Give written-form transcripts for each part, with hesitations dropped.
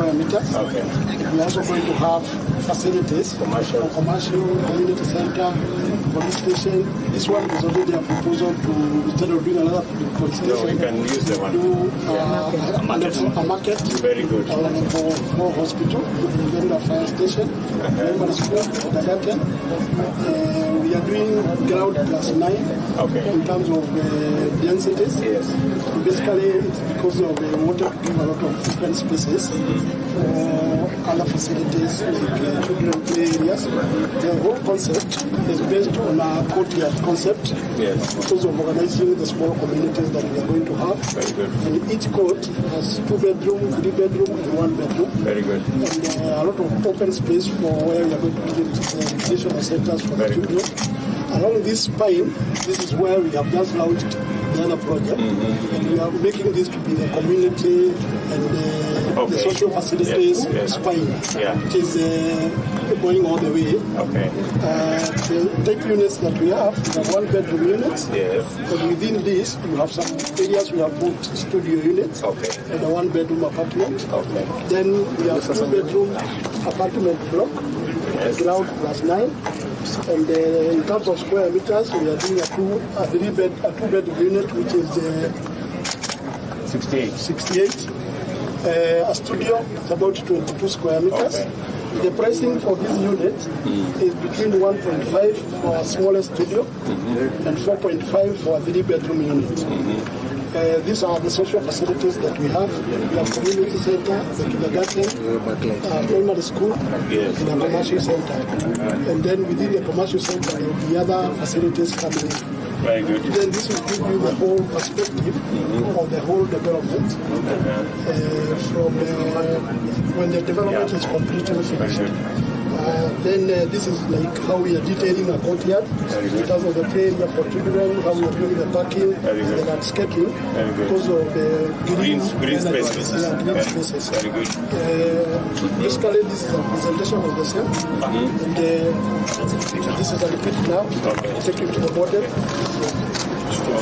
square meters. Okay. We're also going to have facilities, commercial community center, police station. This one is already a proposal to, instead of doing another police station, we can use the one. Do a market. Very good. For hospital, then a fire station, then a school, we are doing ground +9 in terms of densities. Yes. Basically, it's because of the water give a lot of different spaces for other facilities like children play areas. The whole concept is based on a courtyard concept. Yes. Because of organizing the small communities that we are going to have. Very good. And each court has 2 bedroom, 3 bedroom, and 1 bedroom. Very good. And a lot of open space for where we are going to create recreational centers for the children. Along this spine, this is where we have just launched the other project. And we are making this to be the community and the social facilities spine. Yeah. It is going all the way. Okay. The type units that we have 1 bedroom units. Yes. And within this, you have some areas we have put studio units. Okay. And a 1 bedroom apartment. Okay. Then we have 2 bedroom apartment block. Yes. Ground +9. And in terms of square meters, we are doing a 2-bedroom unit, which is 68. A studio is about 22 square meters. Okay. The pricing for this unit is between 1.5 for a smaller studio and 4.5 for a 3-bedroom unit. These are the social facilities that we have. We have community center, the kindergarten, primary school, and a commercial center. And then within the commercial center, there will be other facilities coming. Very good. Then this will give you the whole perspective of the whole development from when the development is completely finished. Then this is like how we are detailing a courtyard in terms of the play area for children, how we are doing the parking, the landscaping, because of the green spaces. Green spaces. Very good. Basically, this is a presentation of the same. And this is a repeat now. Okay. Take you to the model.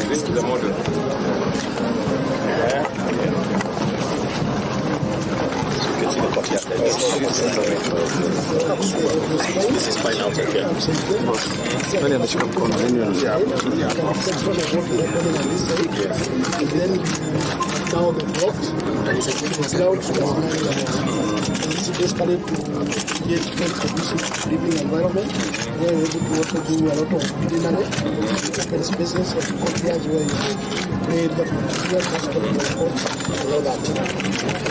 This is the model. This is fine out here. And then now the blocks, this is basically to create a conducive living environment where we're able to also do a lot of greenery, open spaces, and courtyards where you play the material, basketball courts, and all that.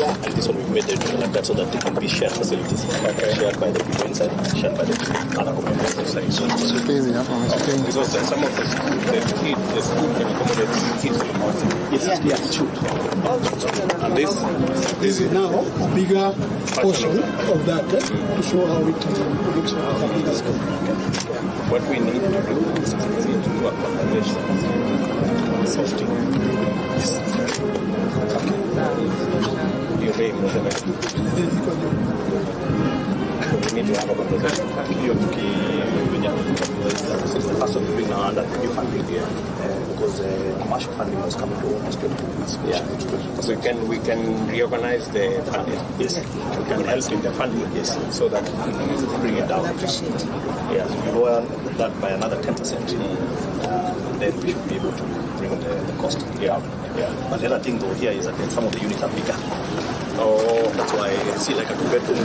Yeah, this one we've made it like that so that they can be shared facilities. Shared by the people inside, shared by the other communities outside. So because some of the school can accommodate kids from outside. Yes, it should. And this is now a bigger portion of that to show how it looks at a bigger scale. What we need to do is to do a combination safety. You may we need to have a conversation. Since the first of the now under new funding here, because commercial funding was coming to almost 20%. So we can reorganize the funding. Yes, we can help in the funding. Yes, so that we can bring it down. Yes, we lower that by another 10%. Then we should be able to bring the cost down. Yeah. But the other thing though here is that some of the units are bigger. Oh, that's why I see like a 2-bedroom.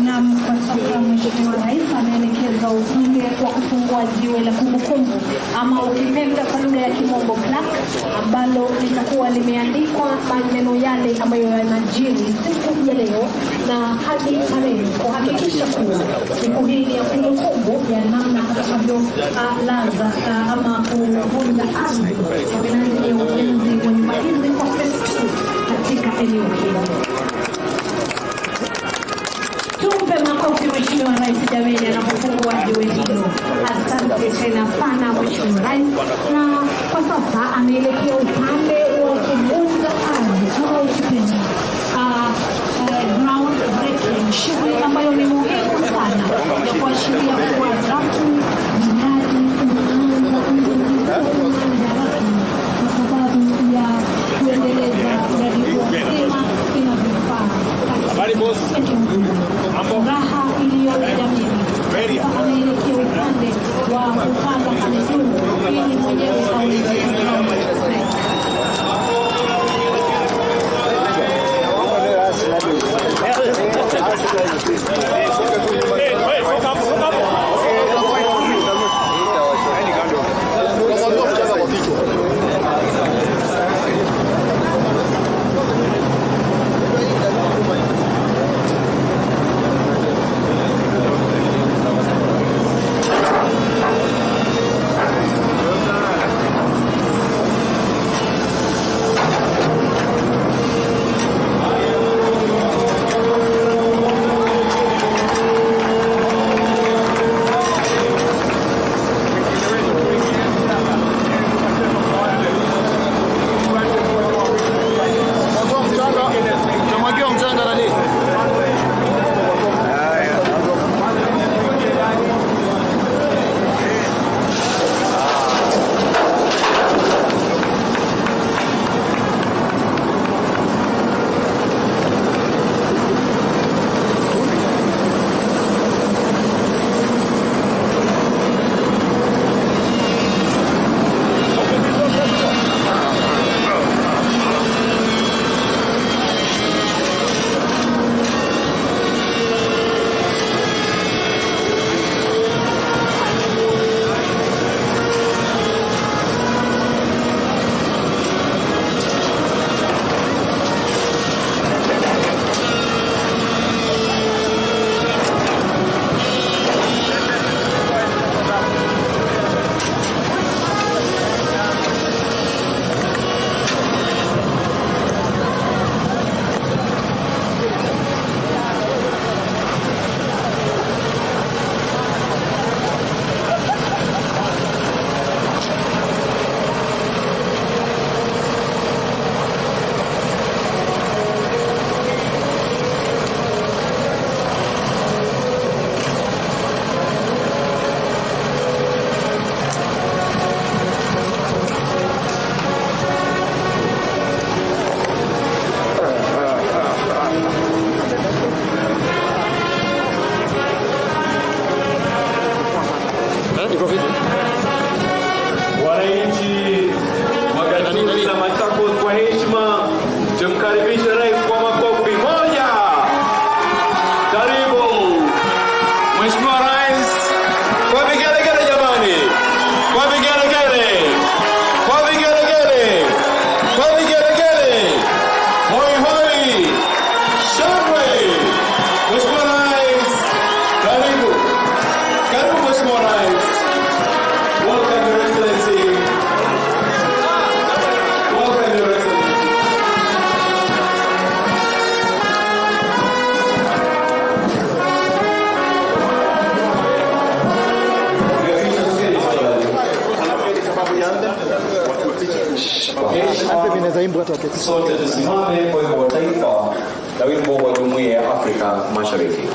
Na kwa Mheshimiwa Rais anaelekeza ujumbe wa kufungua jiwe la kumbukumbu ama ukipenda kwa lugha ya Kimombo plaque ambalo litakuwa limeandikwa maneno yale ambayo yanajiri siku ya leo na hadi tarehe kuhakikisha kuwa siku hii ni ya kumbukumbu ya namna atakavyo laza ama kuvunja ardhi kwa minajili ya ujenzi wa nyumba hizi kwa katika eneo hilo. Tumpe makofi Mheshimiwa Rais jameni anapofungua jiwe hilo. Asante tena sana Mheshimiwa Rais. Na kwa sasa anaelekea upande wa kuvunja ardhi kama ukipenda ground breaking, shughuli ambayo ni muhimu sana ya kuashiria kuwa rasmi mradi kwa sababu ya kuendeleza mradi huo mzima inavyofaa. Furaha iliyojamii anaelekea upande wa kupanda pale juu ili mwenyewe Wananchi wa gatuzi la Machakos kwa heshima tumkaribishe rais kwa makofi moja. Karibu Mheshimiwa Rais, kwa vigelegele jamani, kwa vigelegele, kwa vigelegele, kwa vigelegele, hoi hoi, shangwe. Mheshimiwa Rais, karibu, karibu Mheshimiwa Rais. Welcome, Your Excellency. Welcome, Your Excellency. Sote tusimame kwa wimbo wa taifa na wimbo wa Jumuiya ya Afrika Mashariki.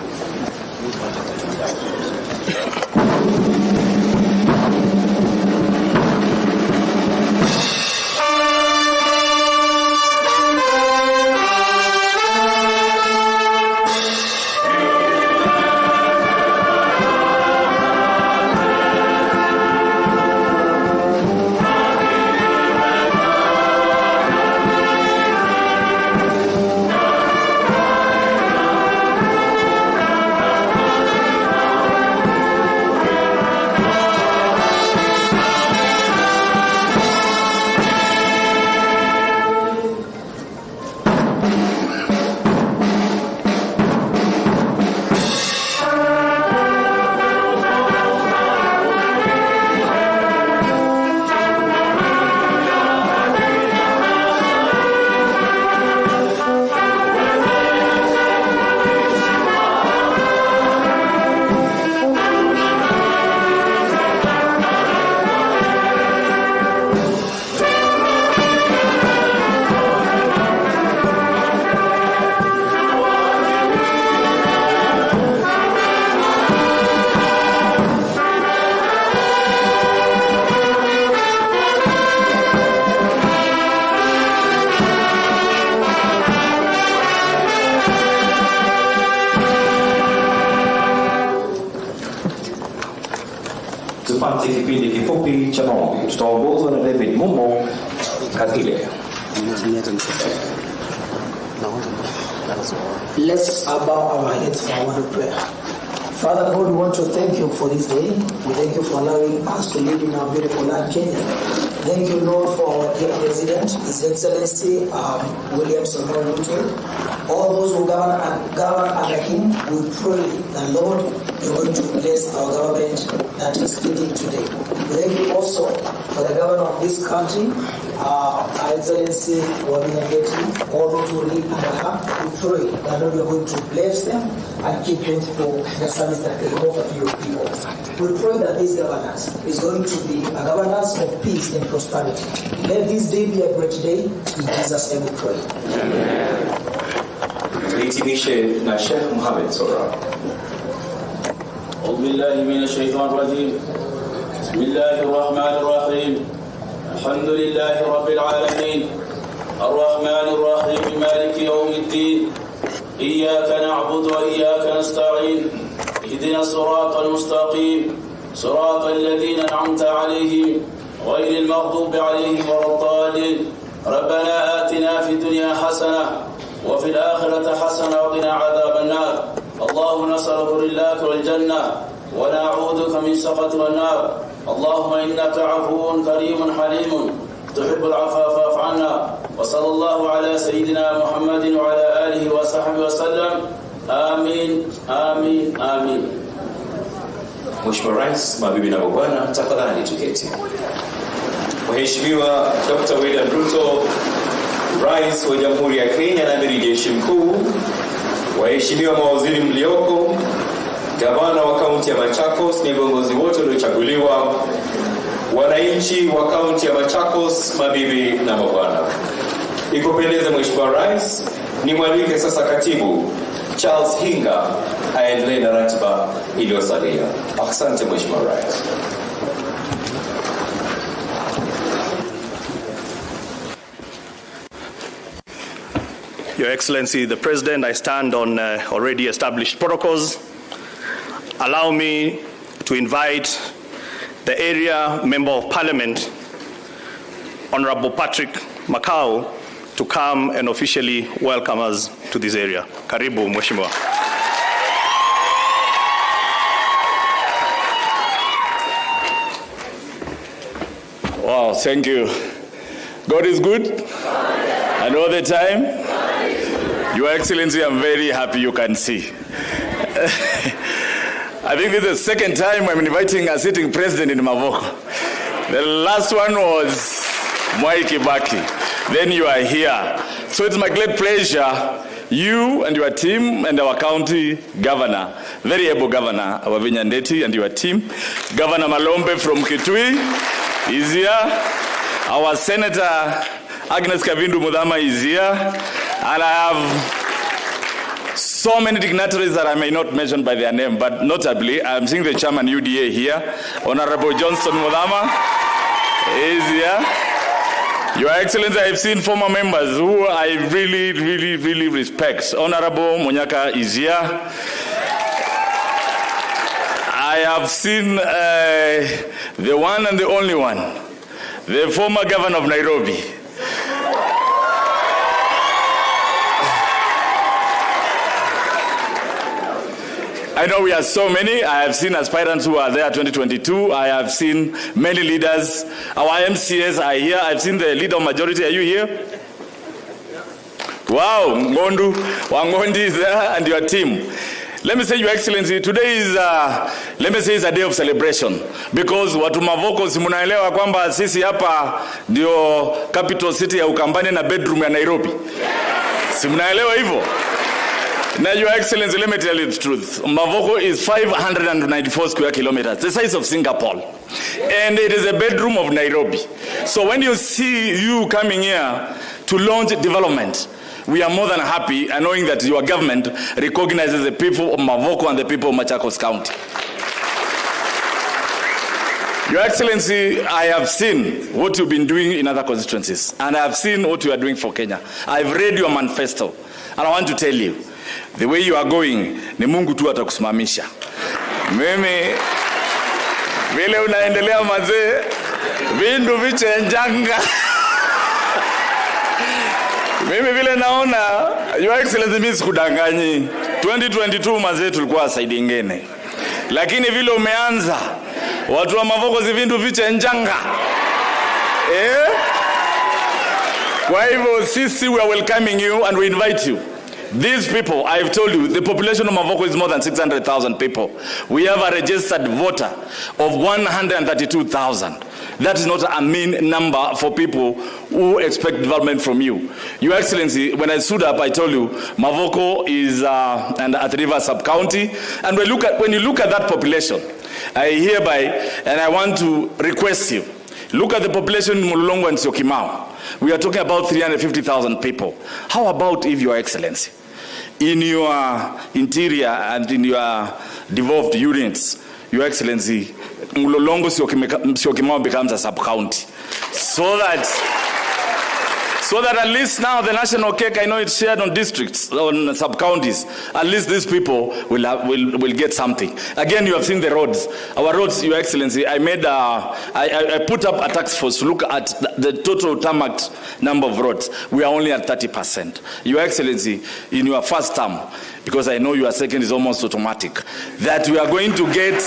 tuanze kipindi kifupi cha maombi. Tutaongozwa na David Mumbo Katile. Let's bow our heads for a word of prayer. Father God, we want to thank you for this day. We thank you for allowing us to live in our beautiful land, Kenya. Thank you, Lord, for our dear President, His Excellency William Samoei Ruto. All those who govern under him, we pray that, Lord, you're going to bless our government that is leading today. We thank you also for the governor of this country, Our Excellency Wabina, all those who live under her. We pray that, Lord, you're going to bless them and keep them for the service that they offer to your people. We pray that this governance is going to be a governance of peace and prosperity. Let this day be a great day. In Jesus' name we pray. Hitimishe na Sheikh Mohamed Sora. أعوذ بالله من الشيطان الرجيم. بسم الله الرحمن الرحيم. الحمد لله رب العالمين. الرحمن الرحيم مالك يوم الدين. إياك نعبد وإياك نستعين. اهدنا الصراط المستقيم. صراط الذين أنعمت عليهم غير المغضوب عليهم ولا الضالين. ربنا آتنا في الدنيا حسنة وفي الآخرة حسنة وقنا عذاب النار. اللهم نسألك رضاك والجنة ونعوذك من سخط والنار. اللهم إنك عفو كريم حليم تحب العفو فاعف عنا. وصلى الله على سيدنا محمد وعلى آله وصحبه وسلم. آمين آمين آمين. Mheshimiwa Rais, mabibi na mabwana, tafadhali tuketi. Mheshimiwa Dr. William Ruto, Rais wa Jamhuri ya Kenya na Amiri Jeshi Mkuu, waheshimiwa mawaziri mlioko, gavana wa kaunti ya Machakos na viongozi wote waliochaguliwa, wananchi wa kaunti ya Machakos, mabibi na mabwana. Ikupendeze Mheshimiwa Rais, nimwalike sasa Katibu Charles Hinga aendelee na ratiba iliyosalia. Asante Mheshimiwa Rais. Your Excellency, the President, I stand on already established protocols. Allow me to invite the area Member of Parliament, Honorable Patrick Makau, to come and officially welcome us to this area. Karibu, Mheshimiwa. Wow, thank you. God is good. And all the time. Your Excellency, I'm very happy you can see. I think this is the second time I'm inviting a sitting president in Mavoko. The last one was Mwai Kibaki. Then you are here. So it's my great pleasure, you and your team and our county governor, very able governor, our Vinyandeti and your team, Governor Malombe from Kitui is here, our Senator Agnes Kavindu Mudama is here, and I have so many dignitaries that I may not mention by their name, but notably, I'm seeing the chairman UDA here, Honorable Johnson Mudama is here. Your Excellency, I've seen former members who I really respect. Honorable Monyaka is here. I have seen the one and the only one, the former governor of Nairobi. I know we are so many. I have seen aspirants who are there 2022. I have seen many leaders. Our MCAs are here. I've seen the leader of majority. Are you here? Wow, Ngondu, Wangondi is there and your team. Let me say, Your Excellency, today is is a day of celebration because watu Mavoko simunaelewa kwamba sisi hapa ndio capital city ya Ukambani na bedroom ya Nairobi. Simunaelewa hivyo? Now, Your Excellency, let me tell you the truth. Mavoko is 594 square kilometers, the size of Singapore. And it is a bedroom of Nairobi. So when you see you coming here to launch development, we are more than happy and knowing that your government recognizes the people of Mavoko and the people of Machakos County. Your Excellency, I have seen what you've been doing in other constituencies, and I have seen what you are doing for Kenya. I've read your manifesto, and I want to tell you, the way you are going, ni Mungu tu atakusimamisha. Vile unaendelea mazee, vindu vichenjanga. Mimi vile naona, Your Excellency, mimi sikudanganyi. 2022 mazee tulikuwa side ingine. Lakini vile umeanza, watu wa Mavoko zivindu vichenjanga. Kwa hivyo sisi we are welcoming you and we invite you. These people, I have told you, the population of Mavoko is more than 600,000 people. We have a registered voter of 132,000. That is not a mean number for people who expect development from you. Your Excellency, when I stood up, I told you, Mavoko is an Athi River sub-county. And when you look at that population, I hereby, and I want to request you, look at the population in Mulolongo and Syokimau. We are talking about 350,000 people. How about if, Your Excellency, in your interior and in your devolved units, Your Excellency, Mulolongo Syokimau becomes a sub-county. So that at least now the national cake, I know it's shared on districts, on sub-counties. At least these people will get something. Again, you have seen the roads. Our roads, Your Excellency, I put up a task force to look at the total tarmac number of roads. We are only at 30%. Your Excellency, in your first term, because I know your second is almost automatic, that we are going to get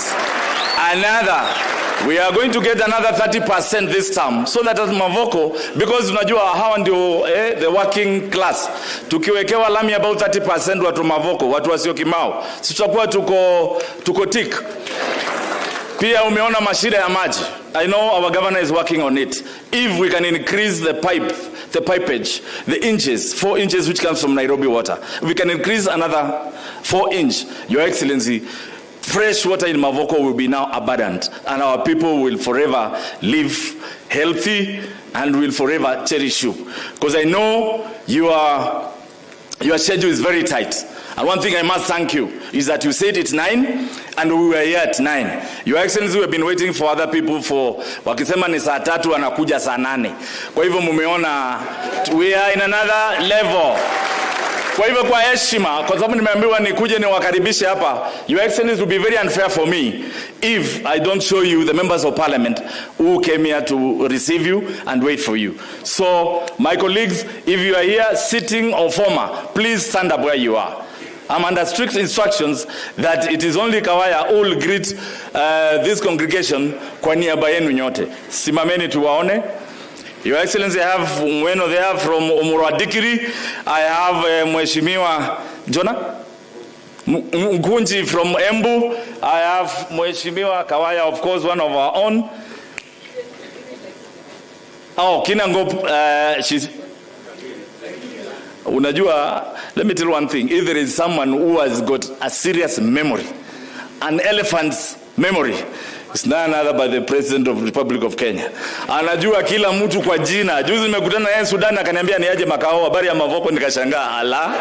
another 30% this time, so that as Mavoko, because unajua hawa ndio the working class, tukiwekewa lami about 30% watu Mavoko, watu wa Syokimau, tutakuwa tuko tick. Pia umeona mashida ya maji. I know our governor is working on it. If we can increase the pipage, the inches, 4 inches which comes from Nairobi water, we can increase another 4 inch, Your Excellency, fresh water in Mavoko will be now abundant, and our people will forever live healthy and will forever cherish you. Because I know your schedule is very tight. And one thing I must thank you is that you said it's 9 and we were here at 9. Your Excellency, we have been waiting for other people for wakisema ni saa 3 wanakuja saa 8. Kwa hivyo mumeona we are in another level. Kwa hivyo kwa heshima, kwa sababu nimeambiwa nikuje niwakaribishe hapa, Your Excellency, will be very unfair for me if I don't show you the members of parliament who came here to receive you and wait for you. So, my colleagues, if you are here sitting or former, please stand up where you are. I'm under strict instructions that it is only Kawaya who will greet this congregation kwa niaba yenu nyote. Simameni tuwaone. Your Excellency, I have Mweno there from Umuradikiri. I have Mheshimiwa Jona Mkunji from Embu. I have Mheshimiwa Kawaya, of course, one of our own. Oh, Kinangop, she's... Unajua, let me tell you one thing. If there is someone who has got a serious memory, an elephant's memory, it's none other but the President of the Republic of Kenya. Anajua kila mtu kwa jina. Juzi nimekutana naye Sudan akaniambia niaje makao, habari ya Mavoko, nikashangaa. Ala.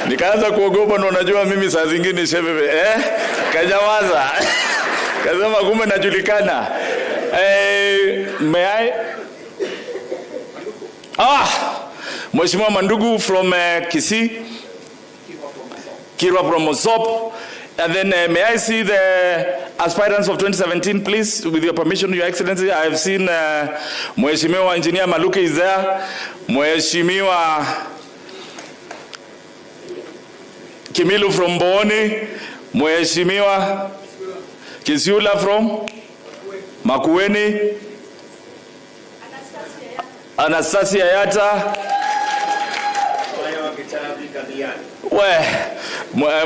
Nikaanza kuogopa, na unajua mimi saa zingine shebebe. Kajawaza. Kasema kumbe najulikana. May I? Mheshimiwa Mandugu from Kisii. Kirwa from Mosop. And then may I see the aspirants of 2017, please, with your permission, Your Excellency. I have seen Mheshimiwa Engineer Maluke is there. Mheshimiwa Kimilu from Booni. Mheshimiwa Kisiula from Makueni. Anastasia Yata.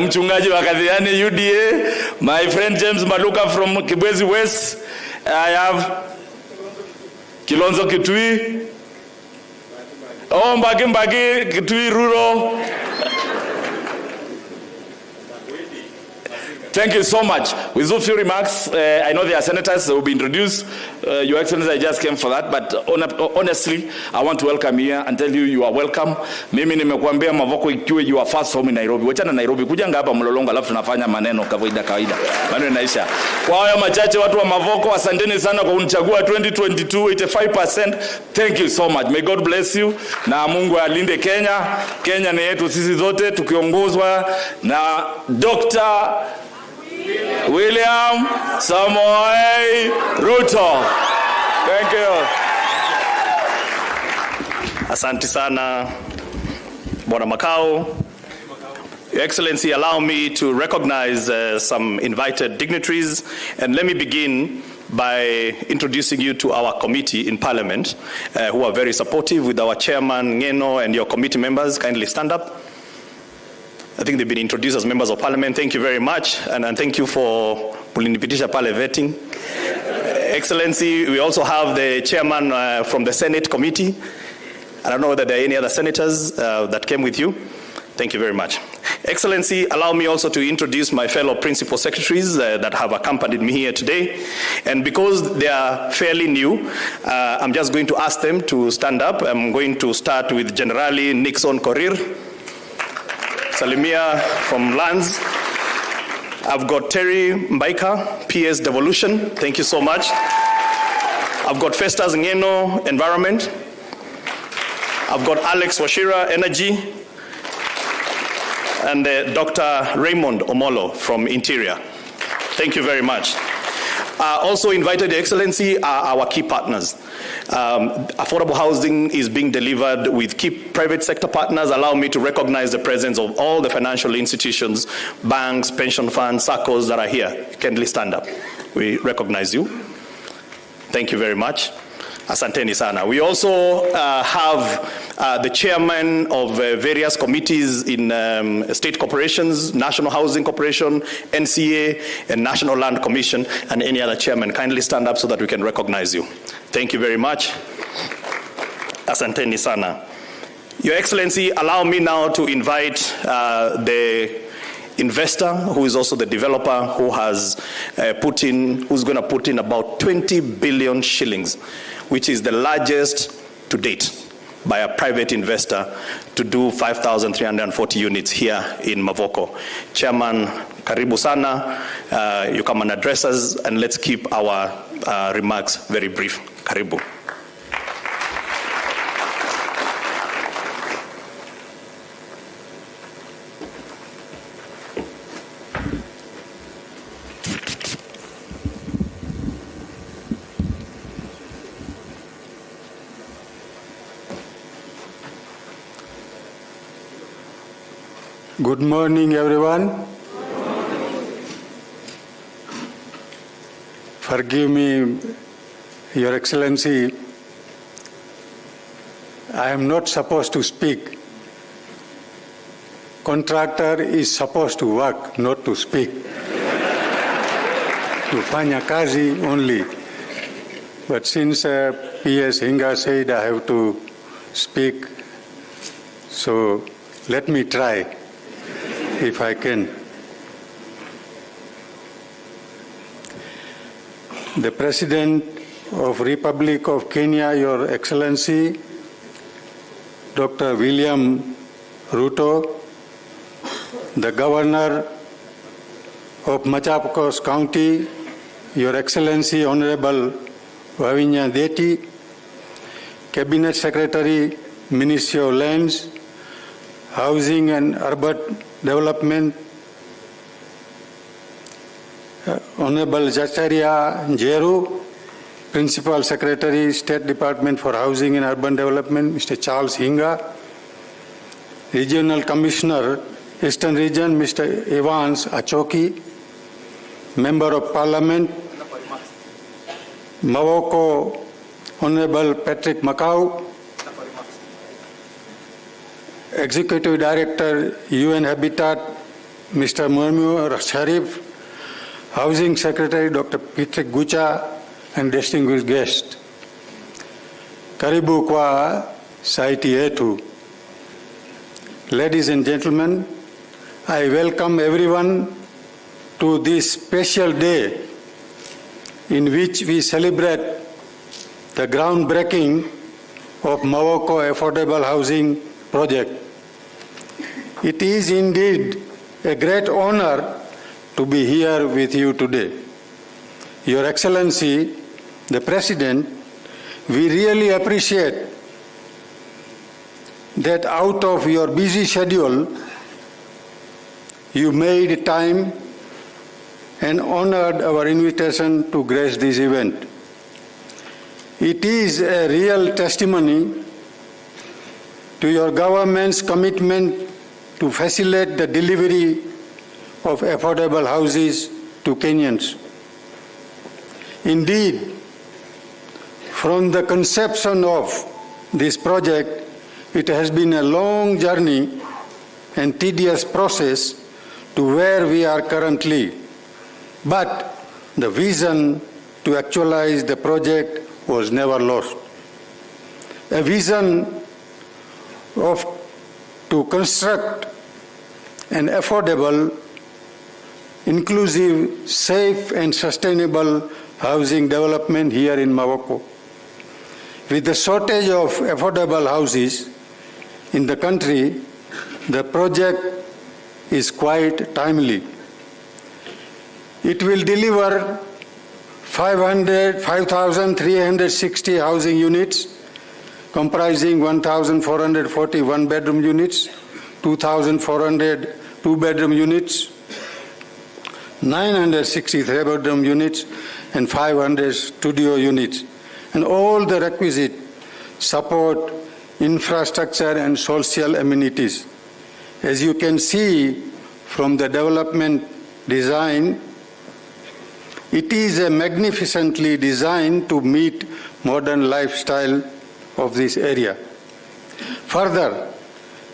Mchungaji wa Kadhiani UDA, my friend James Maluka from Kibwezi West. I have Kilonzo Kitui. Oh, Mbagi Kitui Ruto. Thank you so much. With those few remarks, I know there are senators that will be introduced. Your Excellency, I just came for that. But honestly, I want to welcome you and tell you you are welcome. Mimi nimekuambia Mavoko ikiwe you are first home in Nairobi. Wachana Nairobi, kujanga hapa Mlolongo alafu tunafanya maneno kawaida. Maneno yanaisha. Kwa hayo machache watu wa Mavoko, asanteni sana kwa kunichagua 2022, 85%. Thank you so much. May God bless you. Na Mungu alinde Kenya. Kenya ni yetu sisi zote tukiongozwa na Dr. William Samoei Ruto. Thank you. Asante sana, Bwana Makau. Your Excellency, allow me to recognize some invited dignitaries, and let me begin by introducing you to our committee in Parliament, who are very supportive with our chairman, Ngeno, and your committee members. Kindly stand up. I think they've been introduced as members of Parliament. Thank you very much, and thank you for Mulinipitisha Pale vetting. Excellency, we also have the chairman from the Senate committee. I don't know whether there are any other senators that came with you. Thank you very much. Excellency, allow me also to introduce my fellow principal secretaries that have accompanied me here today. And because they are fairly new, I'm just going to ask them to stand up. I'm going to start with Generali Nixon Korir, Salimia from Lands. I've got Terry Mbaika, PS Devolution. Thank you so much. I've got Festus Ngeno, Environment. I've got Alex Washira, Energy. And Dr. Raymond Omolo from Interior. Thank you very much. Also invited, Your Excellency, are our key partners. Affordable housing is being delivered with key private sector partners. Allow me to recognize the presence of all the financial institutions, banks, pension funds, SACCOs that are here. Kindly stand up. We recognize you. Thank you very much. Asanteni sana. We also have the chairman of various committees in state corporations, National Housing Corporation, NCA, and National Land Commission, and any other chairman. Kindly stand up so that we can recognize you. Thank you very much. Asanteni sana. Your Excellency, allow me now to invite the investor, who is also the developer, who has who's going to put in about 20 billion shillings, which is the largest to date by a private investor to do 5,340 units here in Mavoko. Chairman, karibu sana. You come and address us, and let's keep our remarks very brief. Karibu. Good morning, everyone. Forgive me, Your Excellency, I am not supposed to speak. Contractor is supposed to work, not to speak. Kufanya kazi only. But since PS Hinga said I have to speak, so let me try, if I can. The President of Republic of Kenya, Your Excellency, Dr. William Ruto, the Governor of Machakos County, Your Excellency, Honorable Wavinya Deti, Cabinet Secretary, Ministry of Lands, Housing and Urban Development, Honorable Jacharia Njeru, Principal Secretary, State Department for Housing and Urban Development, Mr. Charles Hinga, Regional Commissioner, Eastern Region, Mr. Evans Achoki, Member of Parliament, Mavoko, Honorable Patrick Macau, Executive Director, UN Habitat, Mr. Murmu Sharif, Housing Secretary, Dr. Patrick Gucha, and distinguished guests. Karibu kwa saiti yetu. Ladies and gentlemen, I welcome everyone to this special day in which we celebrate the groundbreaking of Mavoko Affordable Housing Project. It is indeed a great honor to be here with you today. Your Excellency, the President, we really appreciate that out of your busy schedule, you made time and honored our invitation to grace this event. It is a real testimony to your government's commitment to facilitate the delivery of affordable houses to Kenyans. Indeed, from the conception of this project, it has been a long journey and tedious process to where we are currently. But the vision to actualize the project was never lost. A vision to construct an affordable, inclusive, safe and sustainable housing development here in Machakos. With the shortage of affordable houses in the country, the project is quite timely. It will deliver 5,360 housing units, comprising 1,440 one-bedroom units, 2,400 two-bedroom units, 960 three-bedroom units, and 500 studio units, and all the requisite support, infrastructure, and social amenities. As you can see from the development design, it is a magnificently designed to meet modern lifestyle of this area. Further,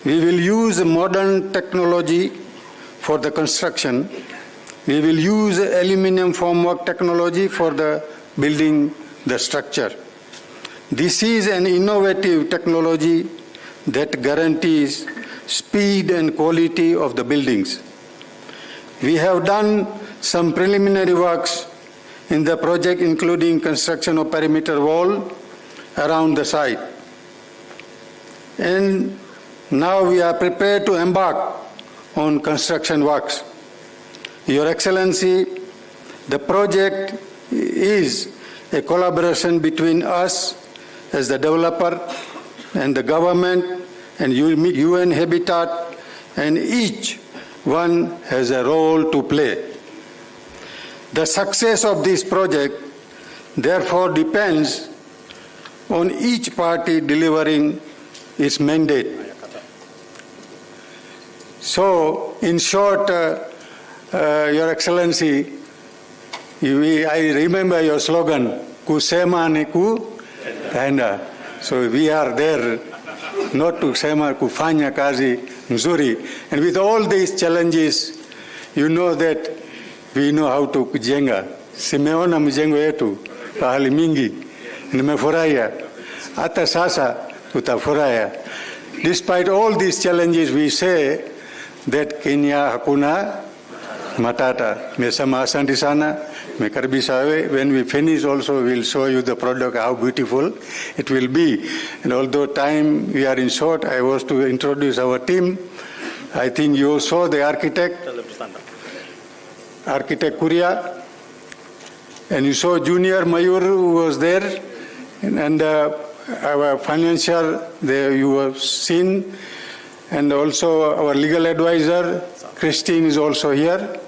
we will use modern technology for the construction. We will use aluminum formwork technology for the building the structure. This is an innovative technology that guarantees speed and quality of the buildings. We have done some preliminary works in the project, including construction of perimeter wall around the site. And now we are prepared to embark on construction works. Your Excellency, the project is a collaboration between us as the developer and the government and UN Habitat, and each one has a role to play. The success of this project therefore depends on each party delivering its mandate. So, in short, Your Excellency, I remember your slogan, kusema ni kutenda. So we are there not to sema kufanya kazi nzuri. And with all these challenges, you know that we know how to kujenga. Simeona mjengo yetu pahali mingi, nimefurahia. Hata sasa tutafurahia. Despite all these challenges, we say that Kenya hakuna matata. Mesama asante sana. When we finish also, we will show you the product, how beautiful it will be. And although time we are in short, I was to introduce our team. I think you saw the architect Kuria, and you saw Junior Mayur who was there, and our financial, you have seen, and also our legal advisor, Christine, is also here.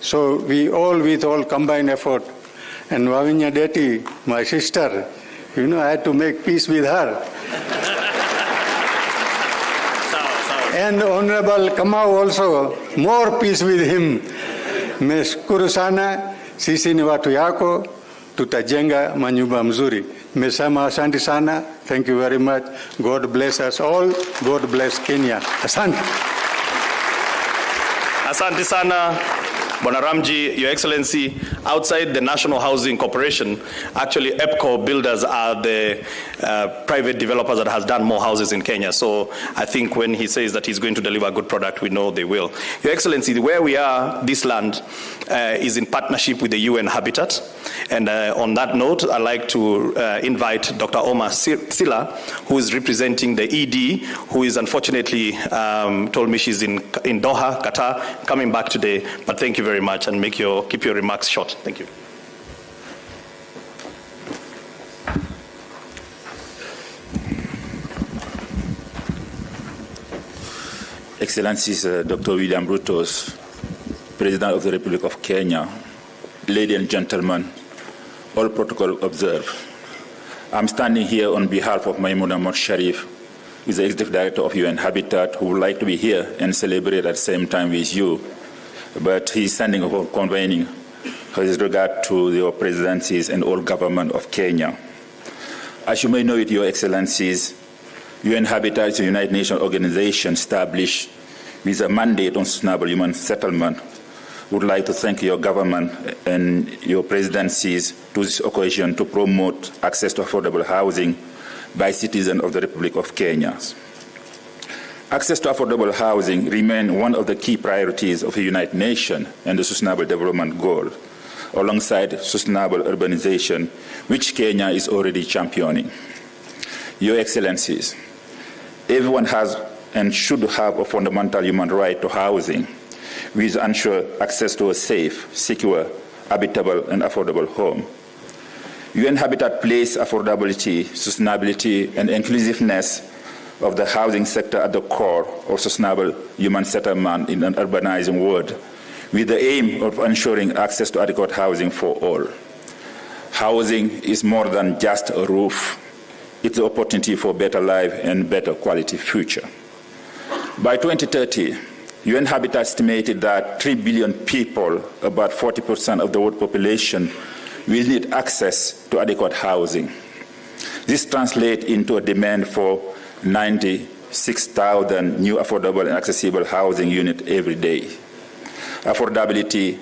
So we all, with all combined effort, and Wavinya Deti, my sister, I had to make peace with her. And Honorable Kamau also, more peace with him. Meshukuru sana, sisi ni watu yako, tutajenga manyumba mzuri. Mesama asante sana, thank you very much. God bless us all, God bless Kenya. Asante. Asante sana. Bwana Ramji, Your Excellency, outside the National Housing Corporation, actually EPCO builders are the private developers that has done more houses in Kenya. So I think when he says that he's going to deliver a good product, we know they will. Your Excellency, where we are, this land is in partnership with the UN Habitat. And on that note, I'd like to invite Dr. Omar Sila, who is representing the ED, who is unfortunately told me she's in Doha, Qatar, coming back today. But thank you very much, and keep your remarks short. Thank you. Excellencies, Dr. William Ruto, President of the Republic of Kenya, ladies and gentlemen, all protocol observed. I'm standing here on behalf of Maimouna Ahmad Sharif, who is the Executive Director of UN Habitat, who would like to be here and celebrate at the same time with you. But he's standing for convening with regard to your presidencies and all government of Kenya. As you may know it, Your Excellencies, UN Habitat is a United Nations organization established with a mandate on sustainable human settlement. We would like to thank your government and your presidencies to this occasion to promote access to affordable housing by citizens of the Republic of Kenya. Access to affordable housing remains one of the key priorities of the United Nations and the Sustainable Development Goal, alongside sustainable urbanization, which Kenya is already championing. Your Excellencies, everyone has and should have a fundamental human right to housing, which ensure access to a safe, secure, habitable, and affordable home. UN Habitat places affordability, sustainability, and inclusiveness of the housing sector at the core of sustainable human settlement in an urbanizing world, with the aim of ensuring access to adequate housing for all. Housing is more than just a roof. It's an opportunity for better life and better quality future. By 2030, UN Habitat estimated that 3 billion people, about 40% of the world population, will need access to adequate housing. This translates into a demand for 96,000 new affordable and accessible housing units every day. Affordability,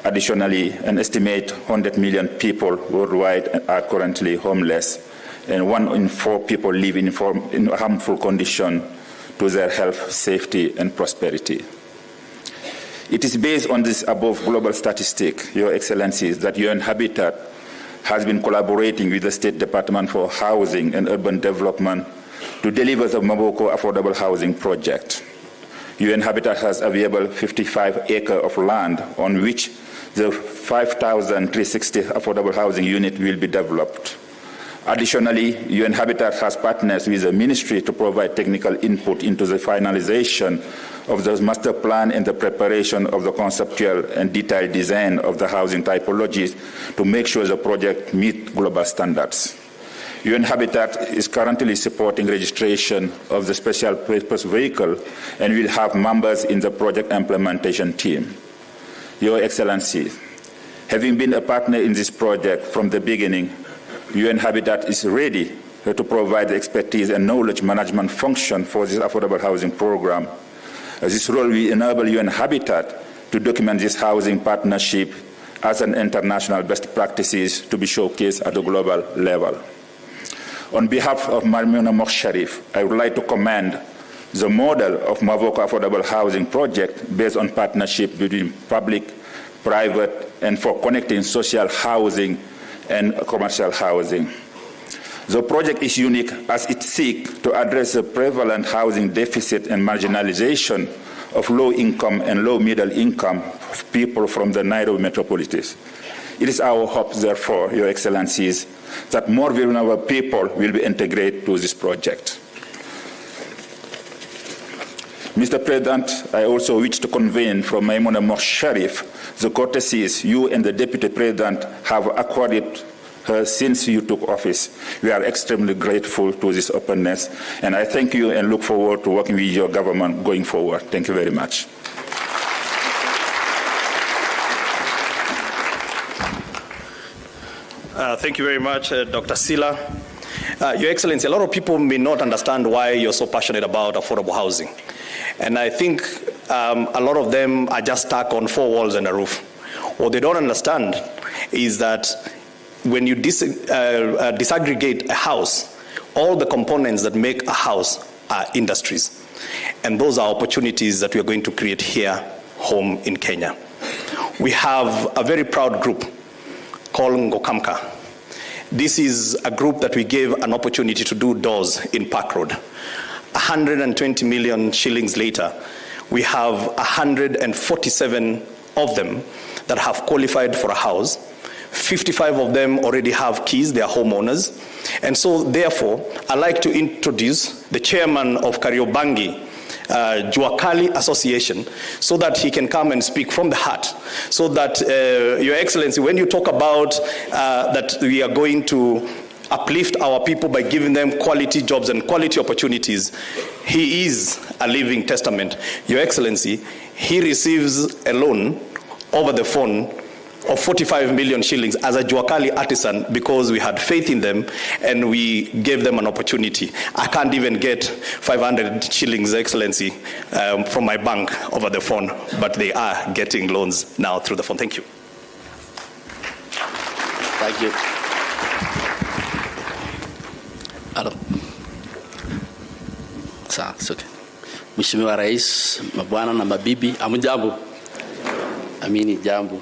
additionally, an estimate 100 million people worldwide are currently homeless, and 1 in 4 people live in harmful conditions to their health, safety, and prosperity. It is based on this above global statistic, Your Excellencies, that UN Habitat has been collaborating with the State Department for Housing and Urban Development to deliver the Maboko Affordable Housing Project. UN Habitat has available 55 acres of land on which the 5,360 affordable housing units will be developed. Additionally, UN Habitat has partners with the ministry to provide technical input into the finalization of the master plan and the preparation of the conceptual and detailed design of the housing typologies to make sure the project meets global standards. UN Habitat is currently supporting registration of the special purpose vehicle and will have members in the project implementation team. Your Excellency, having been a partner in this project from the beginning, UN Habitat is ready to provide the expertise and knowledge management function for this affordable housing program. This role will enable UN Habitat to document this housing partnership as an international best practices to be showcased at the global level. On behalf of Maimouna Ahmad Sharif, I would like to commend the model of Mavoko Affordable Housing Project based on partnership between public, private, and for connecting social housing and commercial housing. The project is unique as it seeks to address the prevalent housing deficit and marginalization of low-income and low-middle-income people from the Nairobi metropolises. It is our hope, therefore, Your Excellencies, that more vulnerable people will be integrated to this project. Mr. President, I also wish to convey from Maimouna Ahmad Sharif the courtesies you and the Deputy President have accorded her since you took office. We are extremely grateful to this openness, and I thank you and look forward to working with your government going forward. Thank you very much. Thank you very much, Dr. Sila. Your Excellency, a lot of people may not understand why you're so passionate about affordable housing. And I think a lot of them are just stuck on 4 walls and a roof. What they don't understand is that when you disaggregate a house, all the components that make a house are industries. And those are opportunities that we are going to create here, home in Kenya. We have a very proud group called Ngokamka. This is a group that we gave an opportunity to do doors in Park Road. 120 million shillings later, we have 147 of them that have qualified for a house. 55 of them already have keys, they are homeowners. And so therefore, I'd like to introduce the chairman of Kariobangi Juakali Association, so that he can come and speak from the heart, so that Your Excellency, when you talk about that we are going to uplift our people by giving them quality jobs and quality opportunities, he is a living testament. Your Excellency, he receives a loan over the phone of 45 million shillings as a Juakali artisan because we had faith in them and we gave them an opportunity. I can't even get 500 shillings, Excellency, from my bank over the phone, but they are getting loans now through the phone. Thank you. Thank you. Sawa, okay. Mheshimiwa Rais, mabwana na mabibi, amjambo. Amini jambo.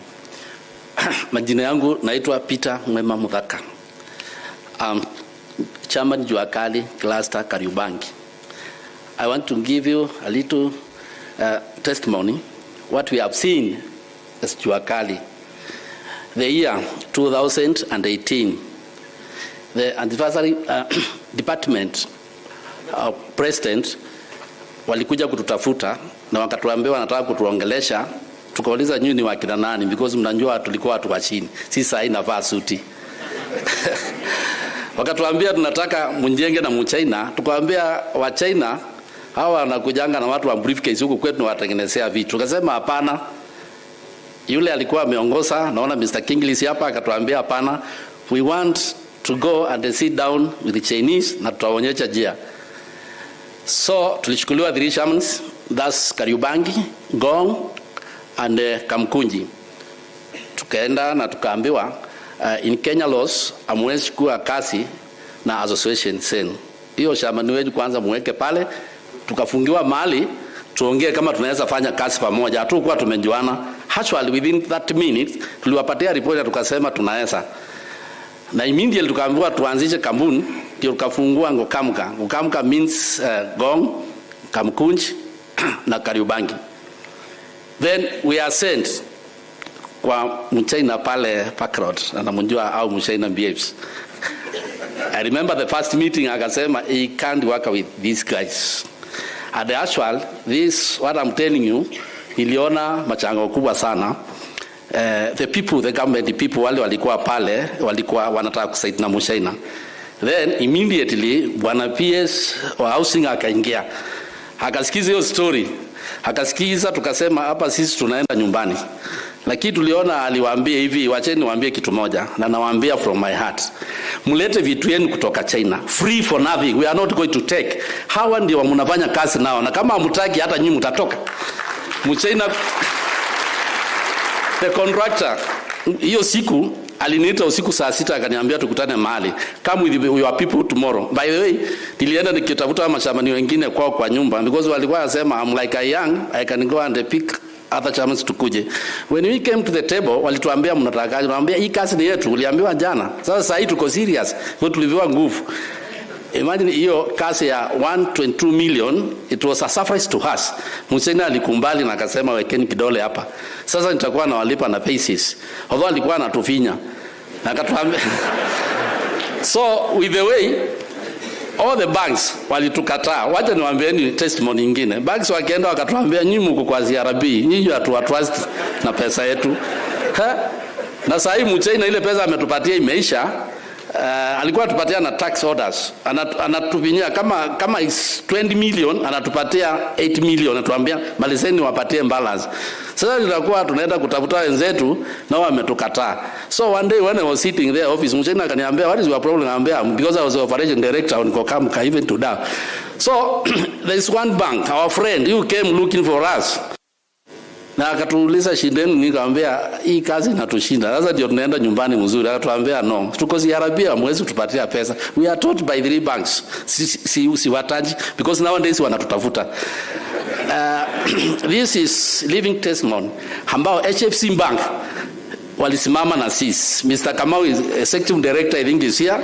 Majina yangu naitwa Peter Mwema Muthaka. Chairman Juakali Cluster Kariobangi. I want to give you a little testimony what we have seen as Juakali. The year 2018, the anniversary department president walikuja kututafuta na wakatuambia wanataka kutuongelesha. Tukauliza nyinyi ni wakina nani, because mnajua tulikuwa watu wa chini, si saa hii navaa suti. Wakatuambia tunataka mjenge na Mchina. Tukawaambia wa China hawa wanakujanga na watu wa briefcase huko kwetu na watengenezea vitu. Tukasema hapana. Yule alikuwa ameongoza, naona Mr. Kinglis hapa, akatuambia hapana, we want to go and sit down with the Chinese na tutaonyesha njia. So tulichukuliwa 3 shamans, that's Kariobangi, Gong and Kamkunji. Tukaenda na tukaambiwa in Kenya laws amwezi kuwa kasi na association sen. Hiyo shamani wetu kwanza muweke pale, tukafungiwa mahali tuongee kama tunaweza fanya kazi pamoja. Hatukuwa tumejuana. Actually within 30 minutes tuliwapatia report tukasema tunaweza. Na immediately tukaambiwa tuanzishe kampuni, ndio tukafungua Ngokamka. Ngokamka means Gong, Kamkunji na Kariobangi. Then we are sent kwa Mchina pale Park Road, na mjua au Mchina behaves. I remember the first meeting akasema he can't work with these guys. At the actual, this what I'm telling you, niliona machango kubwa sana. The people, the government, the people wale walikuwa pale, walikuwa wanataka kusaidia na Mchina. Then immediately bwana PS wa housing akaingia. Akasikiza hiyo story. Akasikiza, tukasema hapa sisi tunaenda nyumbani. Lakini tuliona aliwaambia hivi, wacheni niwaambie kitu moja, na nawaambia from my heart. Mulete vitu yenu kutoka China, free for nothing, we are not going to take. Hawa ndio mnafanya kazi nao, na kama hamtaki hata nyinyi mtatoka. Mchina the contractor hiyo siku aliniita usiku saa 6 akaniambia tukutane mahali, come with your people tomorrow. By the way, nilienda nikitafuta mashambani wengine kwao kwa nyumba, because walikuwa wasema I'm like a young, I can go and pick other chamans tukuje. When we came to the table walituambia mnataka, tunaambia hii kazi ni yetu, uliambiwa jana. Sasa sasa hii tuko serious, kwa tuliviwa nguvu. Imagine hiyo kazi ya 1.2 million, it was a surprise to us. Mchina alikumbali na akasema wekeni kidole hapa. Sasa nitakuwa na walipa na basis. Although alikuwa anatufinya. Na akatuambia so with the way all the banks walitukataa. Wacha niwaambieni testimony nyingine. Banks wakaenda wakatuambia nyinyi mko kwa ZRB, nyinyi hatu trust na pesa yetu. Na sasa hii Mchina ile pesa ametupatia imeisha. Alikuwa atupatia na tax orders, anatupinyia kama is 20 million anatupatia 8 million, anatuambia malizeni wapatie balance. Sasa nilikuwa tunaenda kutafuta wenzetu na wametukataa. So one day when I was sitting there office, Mchina akaniambia what is your problem? Anambia because I was the operation director on Ngokamka even to that. So there is one bank, our friend who came looking for us. Na akatuuliza shindeni, nikamwambia hii kazi inatushinda. Sasa ndio tunaenda nyumbani mzuri. Akatuambia no, tuko ZRB hamwezi tupatia pesa. We are taught by 3 banks. Si wataji because nowadays wanatutafuta. This is living testimony ambao HFC Bank walisimama na sisi. Mr. Kamau is executive director, I think is here.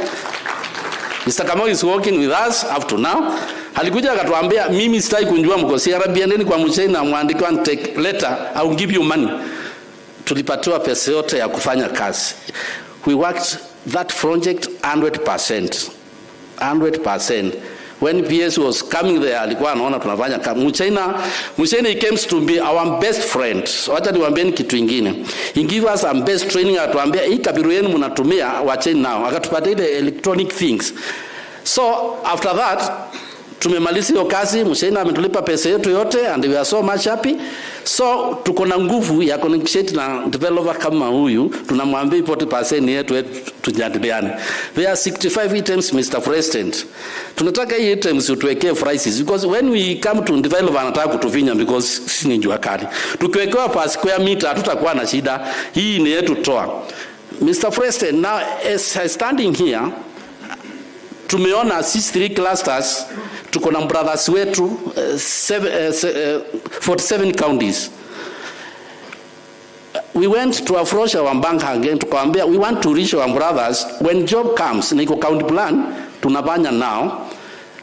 Mr. Kamau is working with us up to now. Alikuja akatuambia mimi sitaki kunjua mko CRB, endeni kwa Mchina muandike and take letter, I will give you money. Tulipatiwa pesa yote ya kufanya kazi. We worked that project 100%. When PS was coming there, alikuwa anaona tunafanya Muchaina, he came to be our best friend. Wacha niwaambieni kitu kingine. He give us some best training, atuambia hii kabiru yenu mnatumia wacheni nao. Akatupatia ile electronic things. So after that, tumemaliza hiyo kazi, Muchaina ametulipa pesa yetu yote and we are so much happy. So tuko na nguvu ya connect na developer kama huyu, tunamwambia 40% yetu tujadiliane. There are 65 items, Mr. President. Tunataka hii items tuwekee prices because when we come to developer anataka kutufinya because sisi ni jua kali. Tukiwekewa per square meter hatutakuwa na shida. Hii ni yetu toa. Mr. President, now as I standing here, tumeona sisi 3 clusters, tuko na brothers wetu 47 counties. We went to approach our bank again to tukaambia we want to reach our brothers when job comes, niko county plan tunafanya now,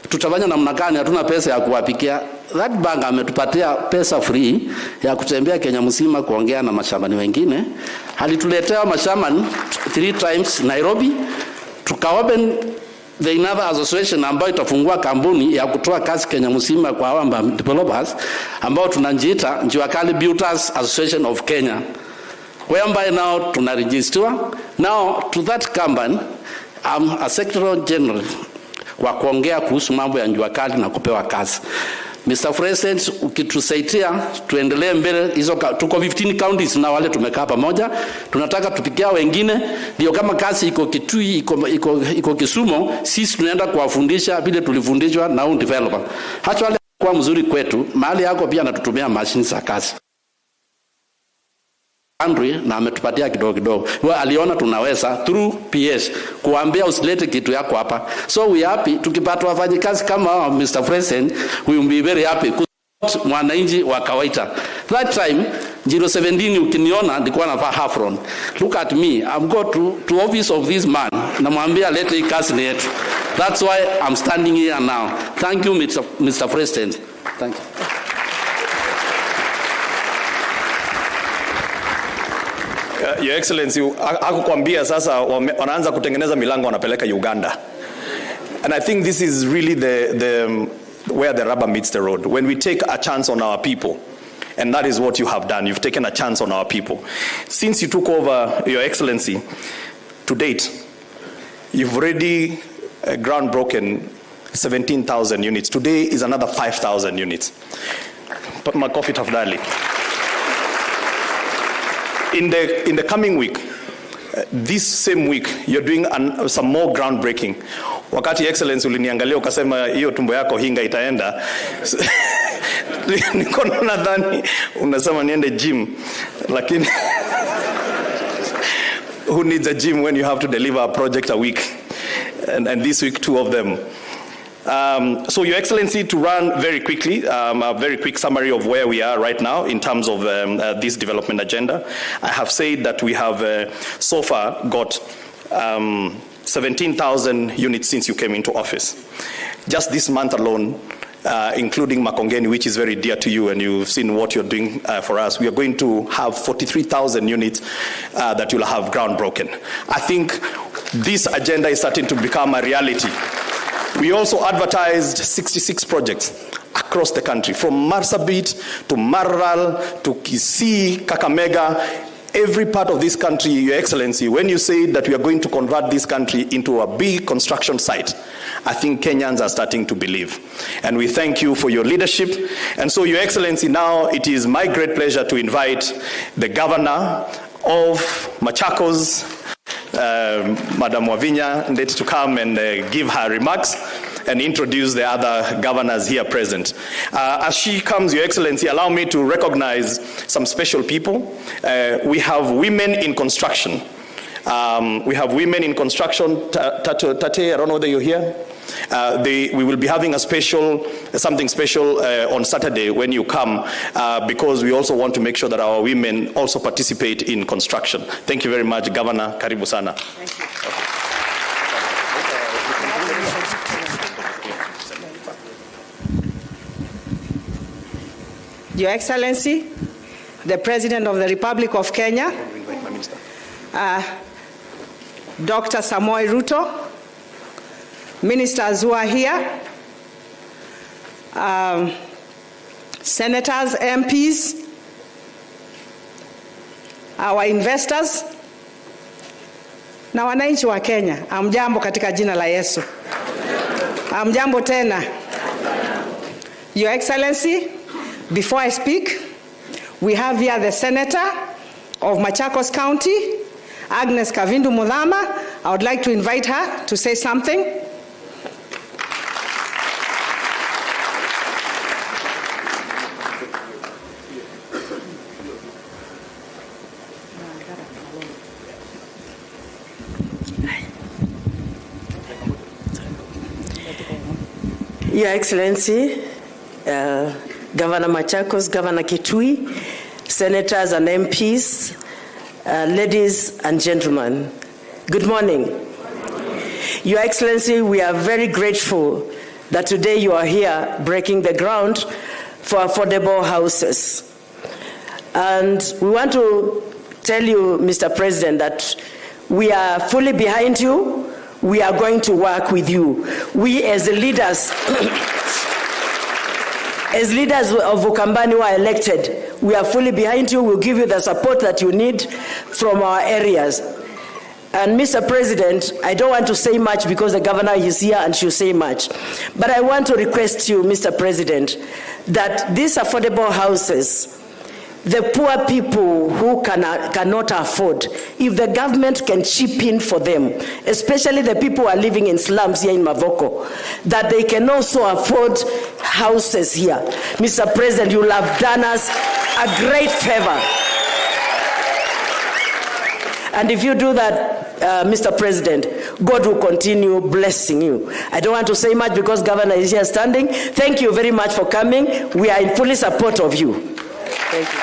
tutafanya namna gani? Hatuna pesa ya kuwapikia. That bank ametupatia pesa free ya kutembea Kenya mzima kuongea na mashambani wengine. Alituletea mashambani 3 times Nairobi, tukaopen the another association ambayo itafungua kampuni ya kutoa kazi Kenya mzima kwa hawa developers ambao tunajiita Njuakali Builders Association of Kenya, whereby now tunaregister. Now to that company I'm a secretary general kwa kuongea kuhusu mambo ya Njuakali na kupewa kazi. Mr. President, ukitusaidia tuendelee mbele, hizo tuko 15 counties na wale tumekaa pamoja, tunataka tupikia wengine, ndio kama kazi iko Kitui, iko Kisumu, sisi tunaenda kuwafundisha vile tulifundishwa na un developer. Hata wale kwa mzuri kwetu, mahali yako pia anatutumia machine za kazi. Andrew na ametupatia kidogo. Aliona tunaweza through PS kuambia usilete kitu yako hapa. So we happy tukipata wafanyikazi kama Mr. President, we will be very happy mwananchi wa kawaida. That time 017 ukiniona nilikuwa navaa hafron. Look at me, I'm go to office of this man. Namwambia lete hii kazi ni yetu. That's why I'm standing here now. Thank you Mr. President. Thank you. Your Excellency, hakukwambia sasa wanaanza kutengeneza milango wanapeleka Uganda. And I think this is really where the rubber meets the road. When we take a chance on our people, and that is what you have done. You've taken a chance on our people. Since you took over, Your Excellency, to date, you've already groundbroken 17,000 units. Today is another 5,000 units. Makofi tafadhali. In the coming week, this same week, you're doing some more groundbreaking. Wakati Excellency uliniangalia ukasema hiyo tumbo yako hinga itaenda. Niko nadhani unasema niende gym, lakini who needs a gym when you have to deliver a project a week? And this week 2 of them. So Your Excellency, to run very quickly, a very quick summary of where we are right now in terms of this development agenda. I have said that we have so far got 17,000 units since you came into office. Just this month alone, including Makongeni, which is very dear to you, and you've seen what you're doing for us, we are going to have 43,000 units that you'll have groundbroken. I think this agenda is starting to become a reality. We also advertised 66 projects across the country, from Marsabit to Maralal to Kisii, Kakamega, every part of this country, Your Excellency. When you say that we are going to convert this country into a big construction site, I think Kenyans are starting to believe. And we thank you for your leadership. And so, Your Excellency, now it is my great pleasure to invite the Governor of Machakos, Madam Wavinya Ndeti, to come and give her remarks and introduce the other governors here present. As she comes, Your Excellency, allow me to recognize some special people. We have women in construction. We have women in construction. Tate, I don't know whether you're here. We will be having something special on Saturday when you come, because we also want to make sure that our women also participate in construction. Thank you very much, Governor. Karibu sana. Thank you. Your Excellency, the President of the Republic of Kenya, Dr. Samoei Ruto, ministers who are here, senators, MPs, our investors, na wananchi wa Kenya, amjambo katika jina la Yesu. Amjambo tena. Your Excellency, before I speak, we have here the Senator of Machakos County, Agnes Kavindu Mudhama. I would like to invite her to say something. Your Excellency, Governor Machakos, Governor Kitui, Senators and MPs, ladies and gentlemen, good morning. Your Excellency, we are very grateful that today you are here breaking the ground for affordable houses. And we want to tell you, Mr. President, that we are fully behind you. We are going to work with you. We as the leaders, as leaders of Ukambani who are elected, we are fully behind you. We'll give you the support that you need from our areas. And Mr. President, I don't want to say much because the governor is here and she'll say much. But I want to request you, Mr. President, that these affordable houses, the poor people who cannot afford, if the government can chip in for them, especially the people who are living in slums here in Mavoko, that they can also afford houses here. Mr. President, you have done us a great favor. And if you do that, Mr. President, God will continue blessing you. I don't want to say much because Governor is here standing. Thank you very much for coming. We are in full support of you. Thank you.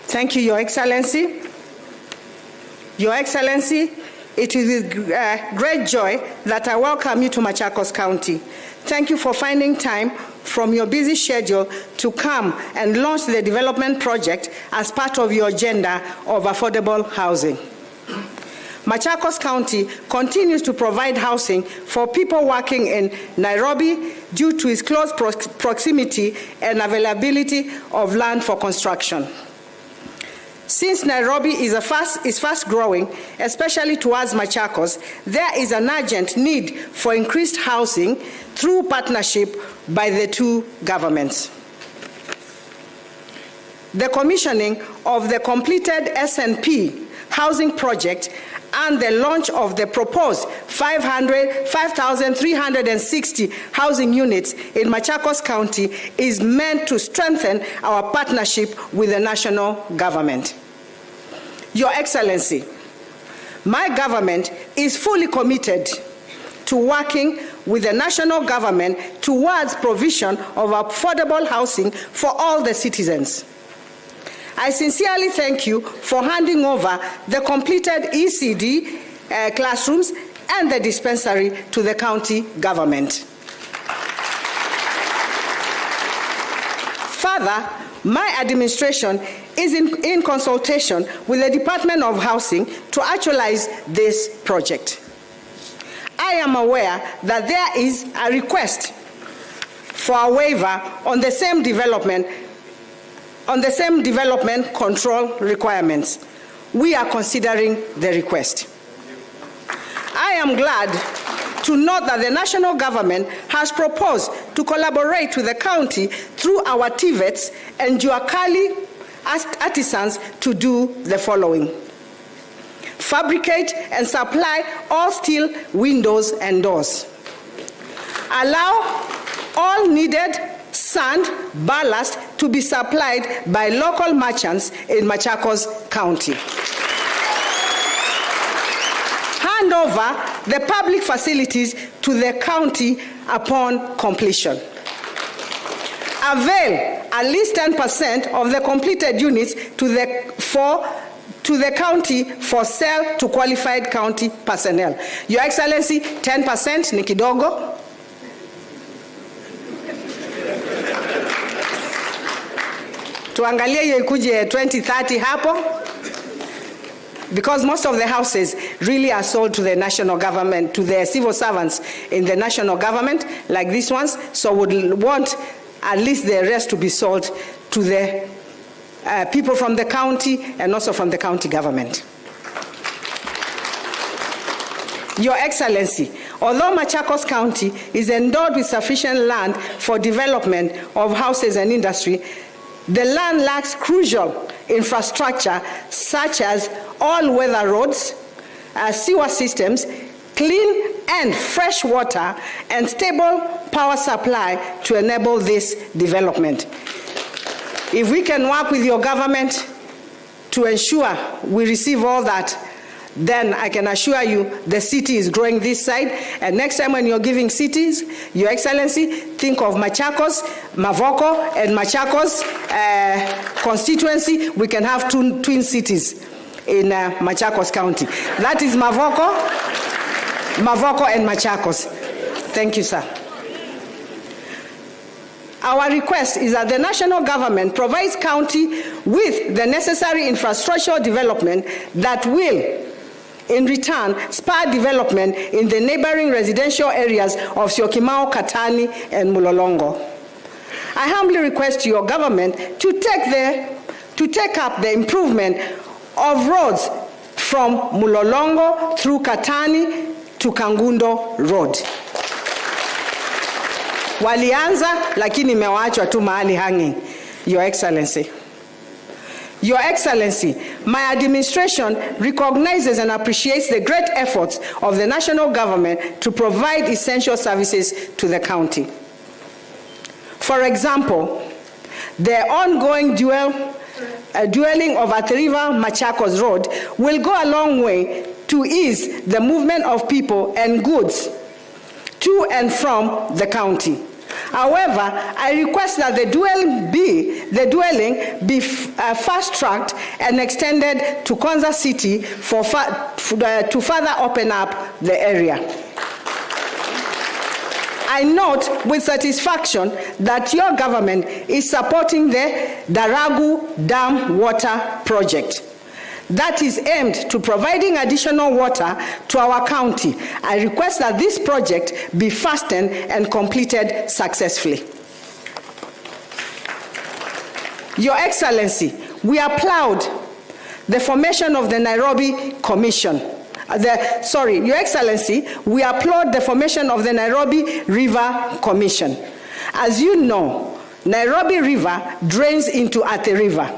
Thank you, Your Excellency. Your Excellency, it is with great joy that I welcome you to Machakos County. Thank you for finding time from your busy schedule to come and launch the development project as part of your agenda of affordable housing. Machakos County continues to provide housing for people working in Nairobi due to its close proximity and availability of land for construction. Since Nairobi is fast growing, especially towards Machakos, there is an urgent need for increased housing through partnership by the two governments. The commissioning of the completed SNP housing project and the launch of the proposed 5,360 housing units in Machakos County is meant to strengthen our partnership with the national government. Your Excellency, my government is fully committed to working with the national government towards provision of affordable housing for all the citizens. I sincerely thank you for handing over the completed ECD classrooms and the dispensary to the county government. Further, my administration is in consultation with the Department of Housing to actualize this project. I am aware that there is a request for a waiver on the same development control requirements. We are considering the request. I am glad to note that the national government has proposed to collaborate with the county through our TVETs and Juakali artisans to do the following: fabricate and supply all steel windows and doors. Allow all needed sand, ballast to be supplied by local merchants in Machakos County. Hand over the public facilities to the county upon completion. Avail at least 10% of the completed units to the county for sale to qualified county personnel. Your Excellency, 10% ni kidogo. tuangalie hiyo ikuje 2030 hapo, because most of the houses really are sold to the national government, to the civil servants in the national government, like these ones. So would want at least the rest to be sold to the people from the county and also from the county government. Your Excellency, although Machakos County is endowed with sufficient land for development of houses and industry, the land lacks crucial infrastructure such as all-weather roads, sewer systems, clean and fresh water, and stable power supply to enable this development. If we can work with your government to ensure we receive all that, then I can assure you the city is growing this side. And next time when you're giving cities, Your Excellency, think of Machakos, Mavoko, and Machakos constituency. We can have twin cities in Machakos County. That is Mavoko and Machakos. Thank you, sir. Our request is that the national government provides county with the necessary infrastructural development that will, in return, spur development in the neighboring residential areas of Syokimau, Katani, and Mulolongo. I humbly request your government to take up the improvement of roads from Mulolongo through Katani to Kangundo Road. Walianza, lakini imewachwa tu mahali hanging, Your Excellency. Your Excellency, my administration recognizes and appreciates the great efforts of the national government to provide essential services to the county. For example, the ongoing dueling of Athi-River Machakos Road will go a long way to ease the movement of people and goods to and from the county. However, I request that the dueling be fast-tracked and extended to Konza City to further open up the area. I note with satisfaction that your government is supporting the Daragu Dam Water Project that is aimed to providing additional water to our county. I request that this project be fastened and completed successfully. Your Excellency, we applaud the formation of the Nairobi Commission. Your Excellency, we applaud the formation of the Nairobi River Commission. As you know, Nairobi River drains into Athi River,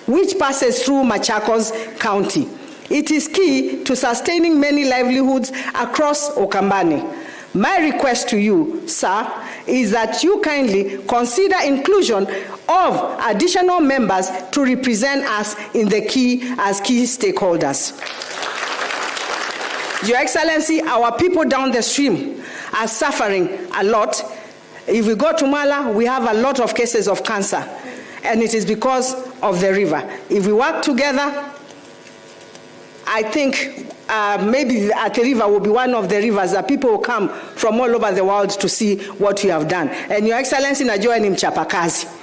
which passes through Machakos County. It is key to sustaining many livelihoods across Ukambani. My request to you, sir, is that you kindly consider inclusion of additional members to represent us in the key stakeholders. Your Excellency, our people down the stream are suffering a lot. If we go to Mala, we have a lot of cases of cancer, and it is because of the river. If we work together, I think maybe the Athi River will be one of the rivers that people will come from all over the world to see what we have done. And Your Excellency, najua ni mchapakazi.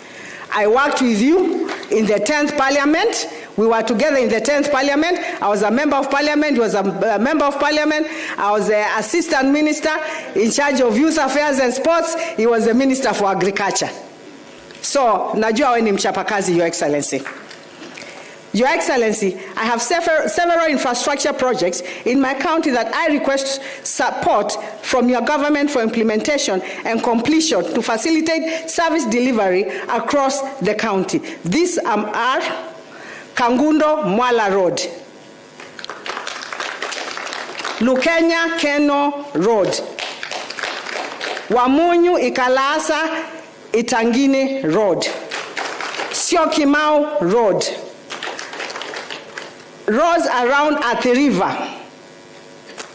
I worked with you in the 10th Parliament. We were together in the 10th Parliament. I was a member of Parliament. He was a member of Parliament. I was the Assistant Minister in charge of Youth Affairs and Sports. He was the Minister for Agriculture. So, najua we ni mchapakazi, Your Excellency. Your Excellency, I have several infrastructure projects in my county that I request support from your government for implementation and completion to facilitate service delivery across the county. These are Kangundo Mwala Road, Lukenya Keno Road, Wamunyu Ikalasa Itangini Road, Syokimau Road, roads around Athi River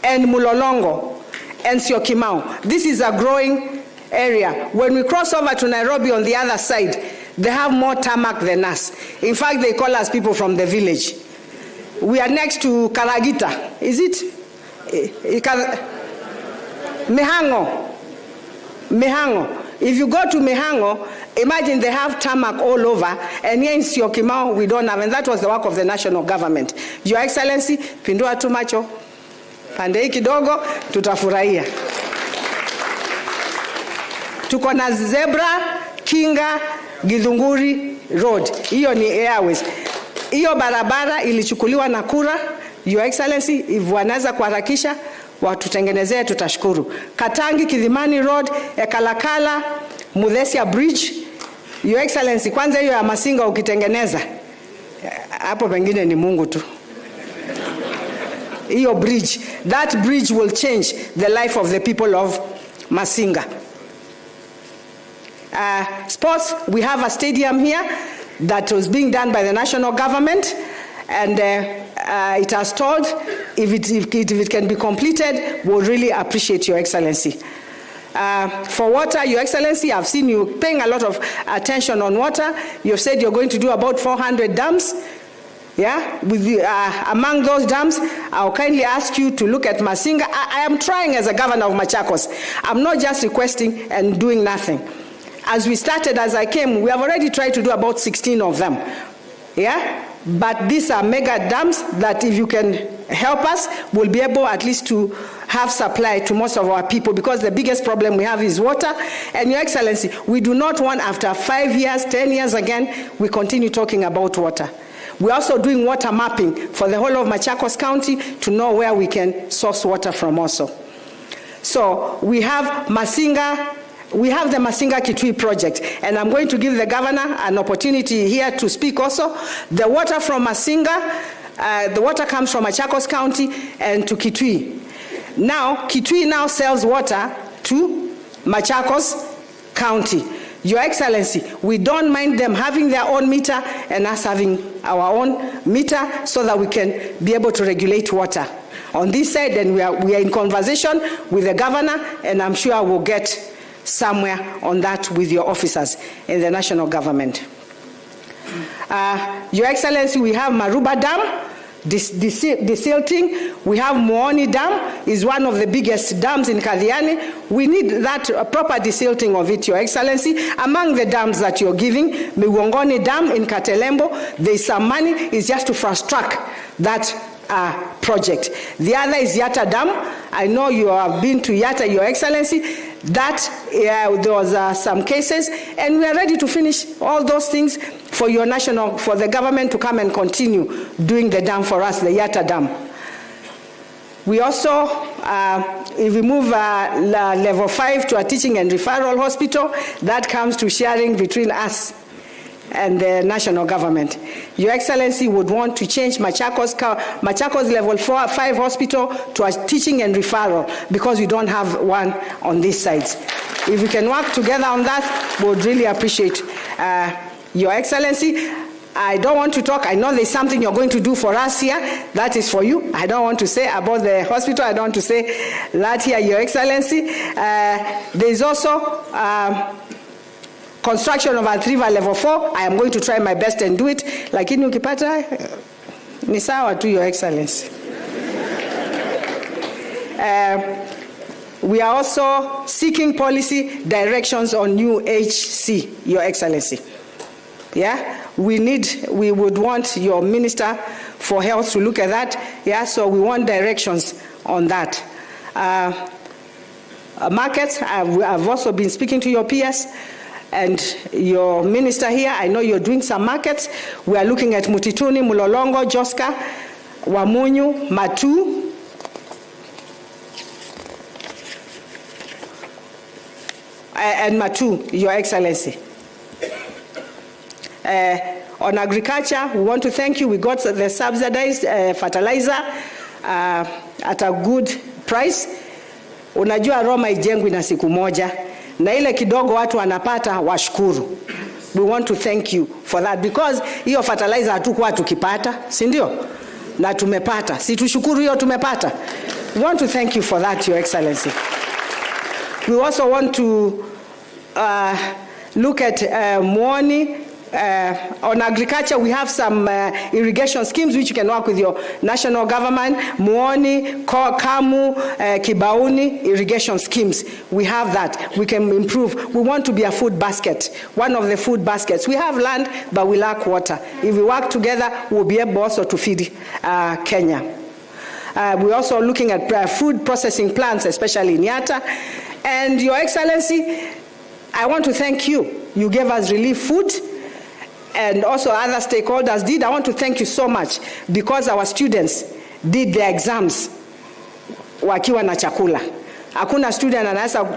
and Mulolongo and Syokimau. This is a growing area. When we cross over to Nairobi on the other side, they have more tarmac than us. In fact, they call us people from the village. We are next to Karagita. Is it? Mehango. If you go to Mehango, Imagine they have tarmac all over, and here in Syokimau we don't have, and that was the work of the national government. Your Excellency, pindua tu macho, pande hii kidogo, tutafurahia. Tuko na zebra, Kinga, Githunguri Road. Hiyo ni airways. Hiyo barabara ilichukuliwa na kura. Your Excellency, if wanaweza kuharakisha watutengenezee, tutashukuru. Katangi, Kidhimani Road, Ekalakala, Muthesia Bridge. Your Excellency, kwanza hiyo ya Masinga ukitengeneza, hapo pengine ni Mungu tu. Hiyo bridge, that bridge will change the life of the people of Masinga. Sports, we have a stadium here that was being done by the national government, and it has stalled. If it can be completed, we'll really appreciate Your Excellency. For water, Your Excellency, I've seen you paying a lot of attention on water. You've said you're going to do about 400 dams. Yeah, among those dams, I'll kindly ask you to look at Masinga. I am trying as a governor of Machakos. I'm not just requesting and doing nothing. As we started, as I came, we have already tried to do about 16 of them. Yeah? But these are mega dams that if you can help us, we'll be able at least to have supply to most of our people, because the biggest problem we have is water. And Your Excellency, we do not want after 5 years, 10 years again, we continue talking about water. We're also doing water mapping for the whole of Machakos County to know where we can source water from also. So we have Masinga. We have the Masinga Kitui project, and I'm going to give the governor an opportunity here to speak also. The water from Masinga, the water comes from Machakos County and to Kitui. Now, Kitui now sells water to Machakos County. Your Excellency, we don't mind them having their own meter and us having our own meter so that we can be able to regulate water. On this side, and we are in conversation with the governor, and I'm sure we'll get somewhere on that with your officers in the national government. Your Excellency, we have Maruba Dam, desilting. We have Muoni Dam, is one of the biggest dams in Kathiani. We need that proper desilting of it, Your Excellency. Among the dams that you're giving, Miwongoni Dam in Katelembo, there's some money, it's just to fast track that project. The other is Yatta Dam. I know you have been to Yatta, Your Excellency. That there was some cases, and we are ready to finish all those things for for the government to come and continue doing the dam for us, the Yatta Dam. We also, if we move level 5 to a teaching and referral hospital, that comes to sharing between us and the national government. Your Excellency would want to change Machakos level 5 hospital to a teaching and referral, because we don't have one on these sides. If we can work together on that, we would really appreciate Your Excellency. I don't want to talk. I know there's something you're going to do for us here. That is for you. I don't want to say about the hospital. I don't want to say that here, Your Excellency. There's also construction of a river level 4. I am going to try my best and do it. Lakini ukipata ni sawa tu, Your Excellency. We are also seeking policy directions on new HC, Your Excellency. Yeah, we would want your Minister for Health to look at that. Yeah, so we want directions on that. Markets, I've also been speaking to your peers and your minister here. I know you're doing some markets. We are looking at Mutituni, Mulolongo, Joska, Wamunyu, Matu, and Matu, Your Excellency. On agriculture, we want to thank you. We got the subsidized fertilizer at a good price. Unajua Roma ijengwi na siku moja, na ile kidogo watu wanapata washukuru. We want to thank you for that, because hiyo fertilizer hatukuwa tukipata, si ndio? Na tumepata. Si tushukuru hiyo tumepata. We want to thank you for that, Your Excellency. We also want to look at Muoni On agriculture, we have some irrigation schemes which you can work with your national government. Muoni, Kamu, Kibauni, irrigation schemes. We have that. We can improve. We want to be a food basket, one of the food baskets. We have land, but we lack water. If we work together, we'll be able also to feed Kenya. We're also looking at food processing plants, especially in Yatta. And Your Excellency, I want to thank you. You gave us relief food, and also other stakeholders did. I want to thank you so much because our students did their exams wakiwa na chakula. Hakuna student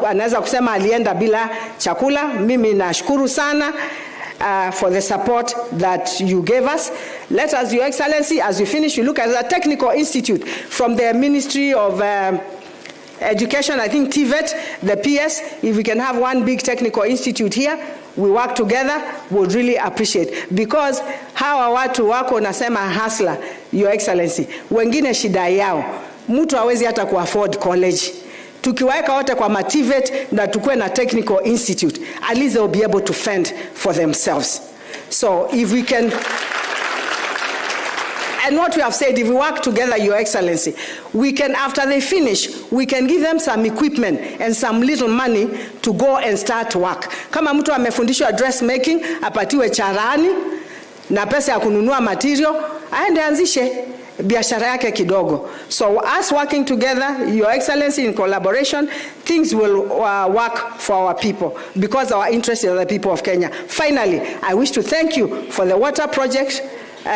anaweza kusema alienda bila chakula. Mimi nashukuru sana for the support that you gave us. Let us, Your Excellency, as we finish, we look at the technical institute from the Ministry of Education, I think TVET, the PS. If we can have one big technical institute here, we work together, would really appreciate. Because hawa watu wako nasema hustler, Your Excellency, wengine shida yao, mtu hawezi hata ku-afford college. Tukiwaeka wote kwa TVET na tukue na technical institute, at least they'll be able to fend for themselves. So if we can, and what we have said, if we work together, Your Excellency, we can, after they finish, we can give them some equipment and some little money to go and start work. Kama mtu amefundishwa dressmaking, apatiwe charani, na pesa ya kununua material, aende anzishe biashara yake kidogo. So us working together, Your Excellency, in collaboration, things will work for our people because our interest is the people of Kenya. Finally, I wish to thank you for the water project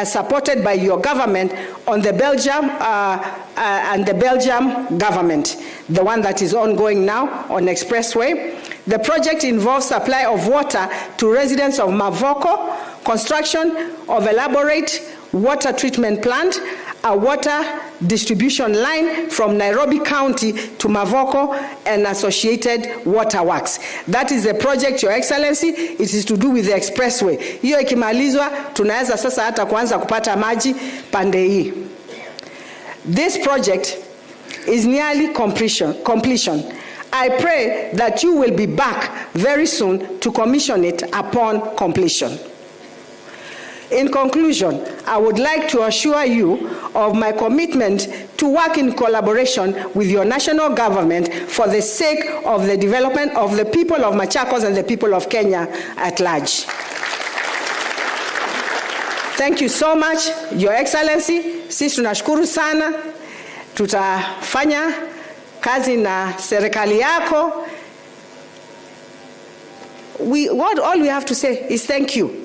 supported by your government on the Belgium and the Belgium government, the one that is ongoing now on Expressway. The project involves supply of water to residents of Mavoko, construction of elaborate water treatment plant, a water distribution line from Nairobi County to Mavoko and associated waterworks. That is the project, Your Excellency. It is to do with the expressway. Hiyo ikimalizwa, tunaweza sasa hata kuanza kupata maji pande hii. This project is nearly completion. I pray that you will be back very soon to commission it upon completion. In conclusion, I would like to assure you of my commitment to work in collaboration with your national government for the sake of the development of the people of Machakos and the people of Kenya at large. Thank you so much, Your Excellency. Sisi tunashukuru sana. Tutafanya kazi na serikali yako. All we have to say is thank you.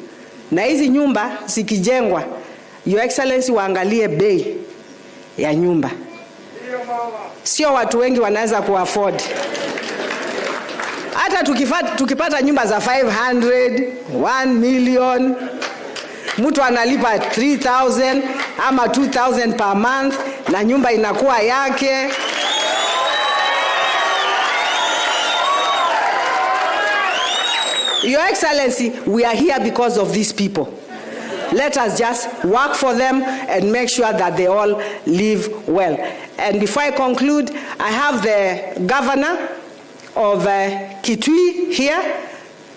Na hizi nyumba zikijengwa, Your Excellency, waangalie bei ya nyumba. Sio watu wengi wanaweza ku-afford. Hata tukipata nyumba za 500, 1 million, mtu analipa 3,000 ama 2,000 per month na nyumba inakuwa yake. Your Excellency, we are here because of these people. Let us just work for them and make sure that they all live well. And before I conclude, I have the governor of Kitui here.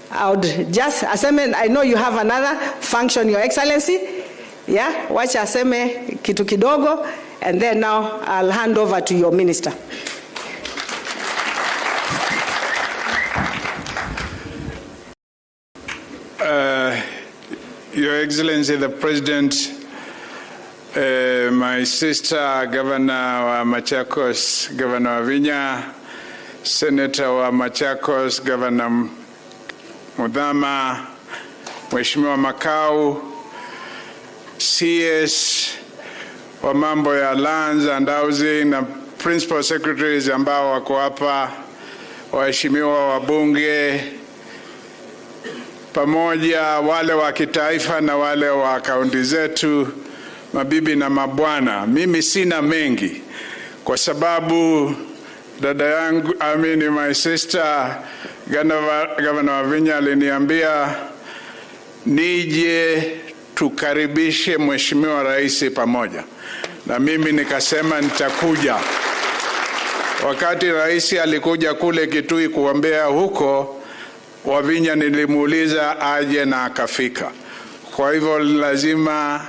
I would just aseme, I know you have another function, Your Excellency. Yeah, wacha aseme kitu kidogo, and then now I'll hand over to your minister. Your Excellency, the President, my sister, Governor wa Machakos, Governor Vinya, Senator wa Machakos, Governor Mudhama, Mheshimiwa Makau, CS wa mambo ya lands and housing na principal secretaries ambao wako hapa, waheshimiwa wabunge, pamoja wale wa kitaifa na wale wa kaunti zetu, mabibi na mabwana. Mimi sina mengi kwa sababu dada yangu, my sister, Governor Vinya aliniambia nije tukaribishe Mheshimiwa Rais pamoja. Na mimi nikasema nitakuja. Wakati Rais alikuja kule Kitui kuombea huko, Wavinya nilimuuliza aje na akafika. Kwa hivyo lazima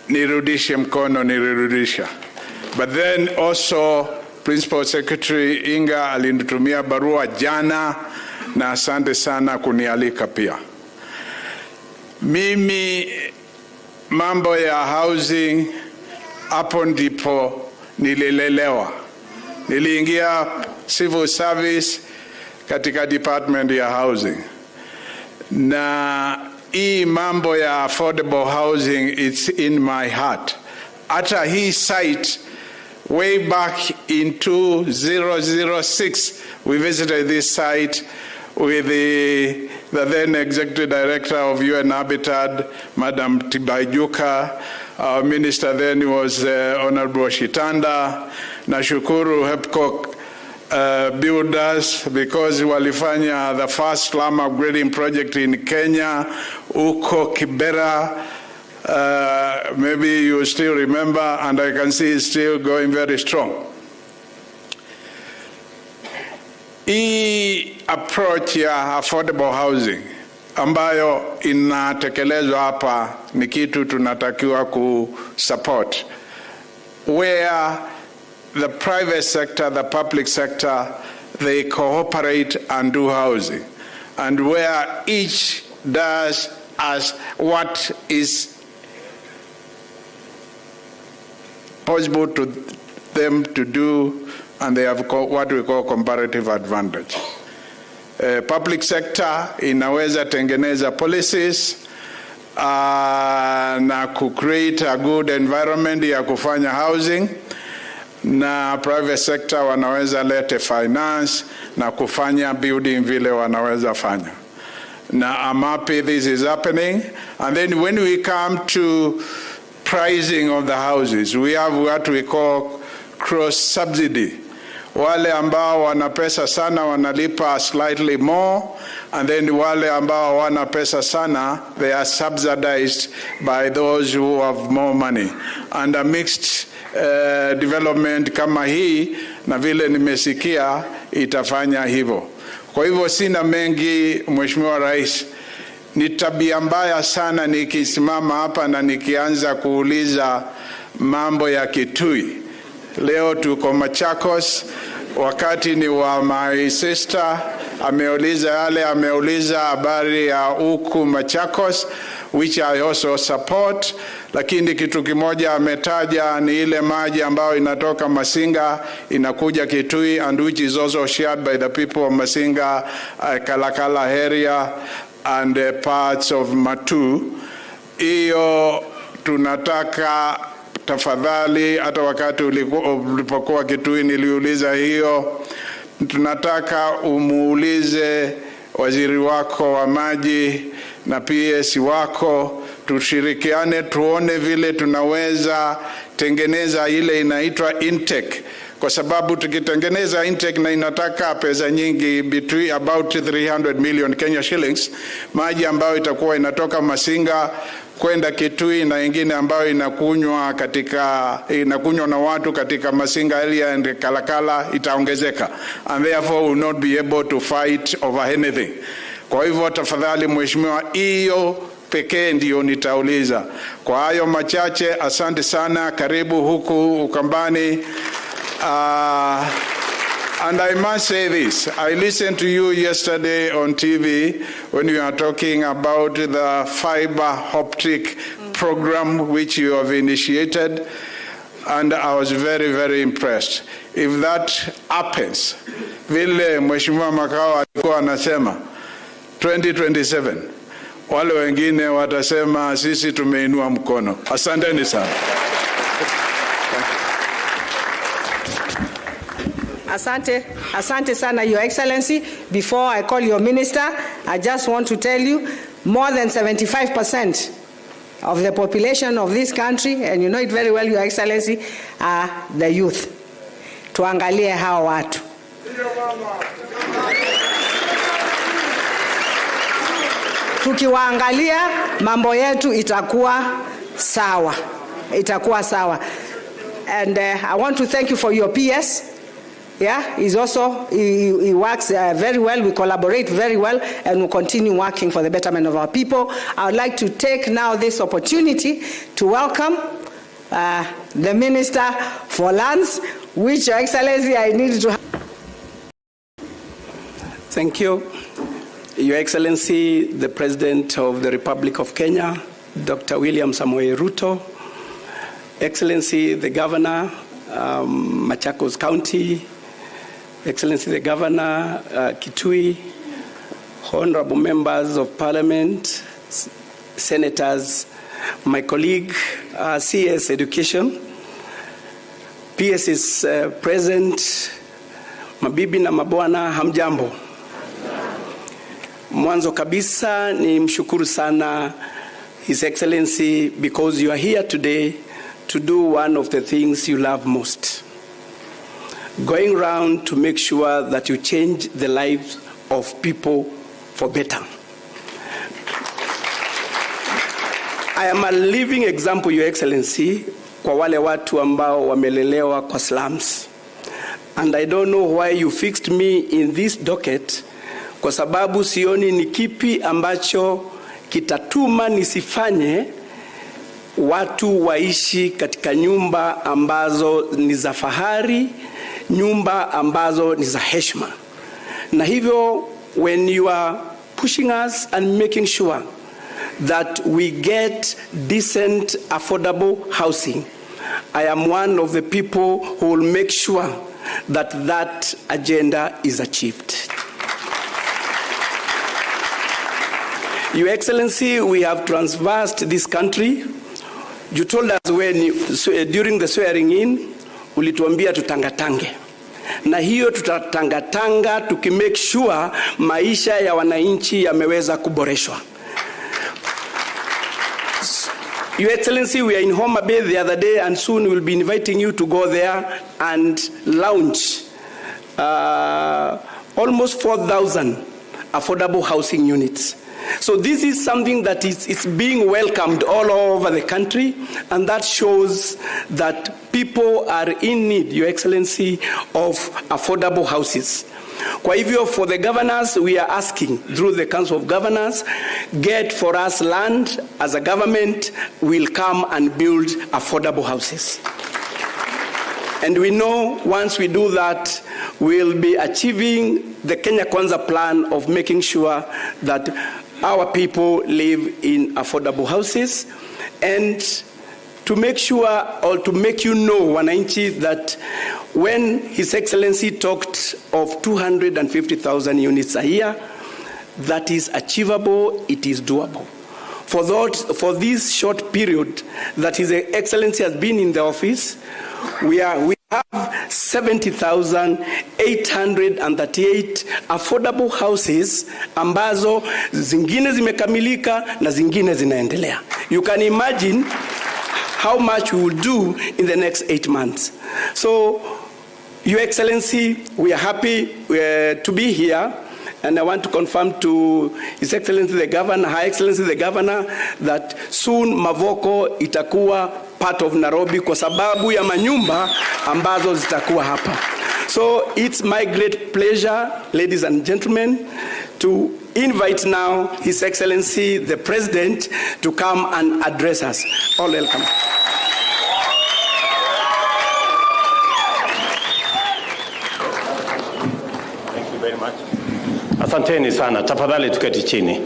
nirudishe mkono, nirudisha. But then also Principal Secretary Inga alinitumia barua jana na asante sana kunialika pia. Mimi mambo ya housing hapo ndipo nililelewa. Niliingia civil service katika department ya housing. Na hii mambo ya affordable housing, it's in my heart. Hata hii site, way back in 2006, we visited this site with the then executive director of UN Habitat, Madam Tibaijuka. Our minister then was Honorable Shitanda. Nashukuru Hepcock builders because walifanya the first slum upgrading project in Kenya, uko Kibera. Maybe you still remember, and I can see it's still going very strong. Hii approach ya affordable housing ambayo inatekelezwa hapa ni kitu tunatakiwa kusupport, where the private sector, the public sector, they cooperate and do housing, and where each does as what is possible to them to do, and they have what we call comparative advantage. Public sector inaweza tengeneza policies na create a good environment ya kufanya housing, na private sector wanaweza lete finance na kufanya building vile wanaweza fanya. Now I'm happy this is happening. And then when we come to pricing of the houses, we have what we call cross subsidy. Wale ambao wana pesa sana wanalipa slightly more, and then wale ambao wana pesa sana, they are subsidized by those who have more money. And a mixed development kama hii, na vile nimesikia, itafanya hivyo. Kwa hivyo sina mengi, Mheshimiwa Rais. Ni tabia mbaya sana nikisimama hapa na nikianza kuuliza mambo ya Kitui. Leo tuko Machakos, wakati ni wa my sister, ameuliza habari ya huku Machakos, which I also support, lakini kitu kimoja ametaja ni ile maji ambayo inatoka Masinga inakuja Kitui, and which is also shared by the people of Masinga, Kalakala area and parts of Matu. Iyo tunataka tafadhali, hata wakati ulipokuwa Kitui niliuliza hiyo, tunataka umuulize waziri wako wa maji na PS wako, tushirikiane tuone vile tunaweza tengeneza ile inaitwa intake, kwa sababu tukitengeneza intake na inataka pesa nyingi, between about 300 million Kenya shillings, maji ambayo itakuwa inatoka Masinga kwenda Kitui na ingine ambayo inakunywa na watu katika Masinga area and Kalakala itaongezeka, and therefore will not be able to fight over anything. Kwa hivyo tafadhali Mheshimiwa, hiyo pekee ndio nitauliza. Kwa hayo machache, asante sana, karibu huku Ukambani. And I must say this, I listened to you yesterday on TV when you are talking about the fiber optic program which you have initiated, and I was very, very impressed. If that happens, vile Mheshimiwa Makao alikuwa anasema 2027, wale wengine watasema sisi tumeinua mkono. Asanteni sana. Asante sana, Your Excellency. Before I call your minister, I just want to tell you, more than 75% of the population of this country, and you know it very well, Your Excellency, are the youth. Tuangalie hao watu. Tukiwaangalia, mambo yetu itakuwa sawa. And I want to thank you for your PS. Yeah, he works very well. We collaborate very well, and we'll continue working for the betterment of our people. I would like to take now this opportunity to welcome the Minister for Lands, which, Your Excellency, I need to. Thank you. Your Excellency, the President of the Republic of Kenya, Dr. William Samoei Ruto, Excellency, the Governor, Machakos County, Excellency, the Governor, Kitui, Honorable Members of Parliament, Senators, my colleague, CS Education, PS is present, mabibi na mabwana, hamjambo. Mwanzo kabisa ni mshukuru sana His Excellency because you are here today to do one of the things you love most. Going around to make sure that you change the lives of people for better. I am a living example, Your Excellency, kwa wale watu ambao wamelelewa kwa slums. And I don't know why you fixed me in this docket, kwa sababu sioni ni kipi ambacho kitatuma nisifanye watu waishi katika nyumba ambazo ni za fahari, nyumba ambazo ni za heshima. Na hivyo, when you are pushing us and making sure that we get decent, affordable housing, I am one of the people who will make sure that that agenda is achieved. Your Excellency, we have traversed this country. You told us during the swearing in, ulituambia tutangatange. Na hiyo tutatangatanga tukimake sure maisha ya wananchi yameweza kuboreshwa. Your Excellency, we are in Homa Bay the other day, and soon we'll be inviting you to go there and launch almost 4,000 affordable housing units. So this is something that is being welcomed all over the country, and that shows that people are in need, Your Excellency, of affordable houses. Kwa hivyo, for the governors, we are asking through the Council of Governors, get for us land. As a government, we'll come and build affordable houses. And we know once we do that, we'll be achieving the Kenya Kwanza plan of making sure that our people live in affordable houses, and to make sure, or to make you know, wananchi, that when His Excellency talked of 250,000 units a year, that is achievable, it is doable. For this short period that His Excellency has been in the office, we have 70,838 affordable houses ambazo zingine zimekamilika na zingine zinaendelea. You can imagine how much we will do in the next 8 months. So, Your Excellency, we are happy to be here, and I want to confirm to His Excellency the Governor, High Excellency the Governor, that soon Mavoko itakuwa part of Nairobi kwa sababu ya manyumba ambazo zitakuwa hapa. So it's my great pleasure, ladies and gentlemen, to invite now His Excellency the President to come and address us. All welcome. Thank you very much. Asanteni sana. Tafadhali tuketi chini.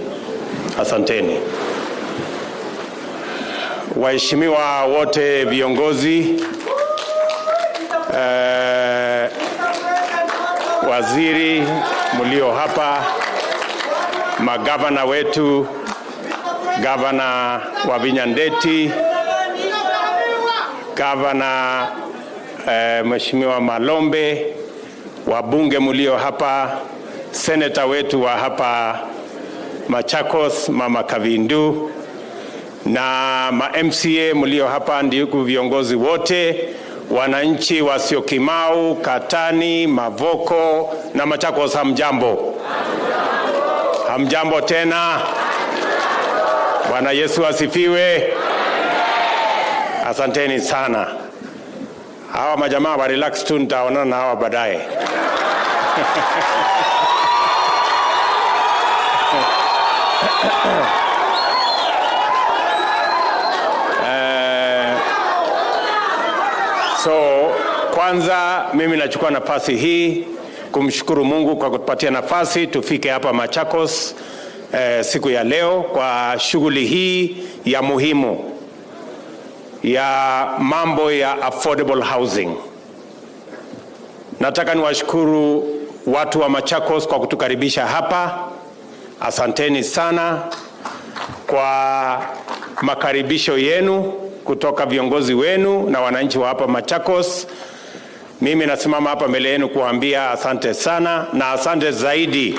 Asanteni. Waheshimiwa wote, viongozi, waziri mlio hapa, magavana wetu, gavana wa Vinyandeti, gavana Mheshimiwa Malombe, wabunge mlio hapa, seneta wetu wa hapa Machakos, Mama Kavindu, na ma-MCA mlio hapa, ndugu viongozi wote, wananchi wa Syokimau, Katani, Mavoko na Machakos, hamjambo. Hamjambo tena. Bwana Yesu asifiwe. Asanteni sana. Hawa majamaa wa relax tu, nitaonana na hawa baadaye. So kwanza mimi nachukua nafasi hii kumshukuru Mungu kwa kutupatia nafasi tufike hapa Machakos siku ya leo kwa shughuli hii ya muhimu ya mambo ya affordable housing. Nataka niwashukuru watu wa Machakos kwa kutukaribisha hapa. Asanteni sana kwa makaribisho yenu kutoka viongozi wenu na wananchi wa hapa Machakos. Mimi nasimama hapa mbele yenu kuambia asante sana, na asante zaidi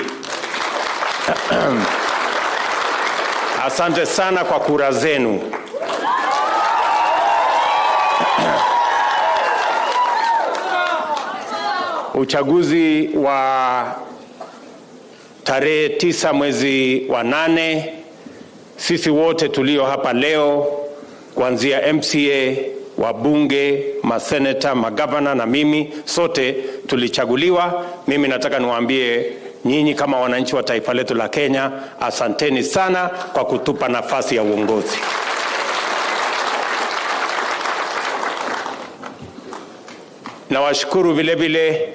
asante sana kwa kura zenu. Uchaguzi wa tarehe 9 mwezi wa 8, sisi wote tulio hapa leo, kuanzia MCA, wabunge, maseneta, magavana na mimi, sote tulichaguliwa. Mimi nataka niwaambie nyinyi kama wananchi wa taifa letu la Kenya, asanteni sana kwa kutupa nafasi ya uongozi. Na washukuru vile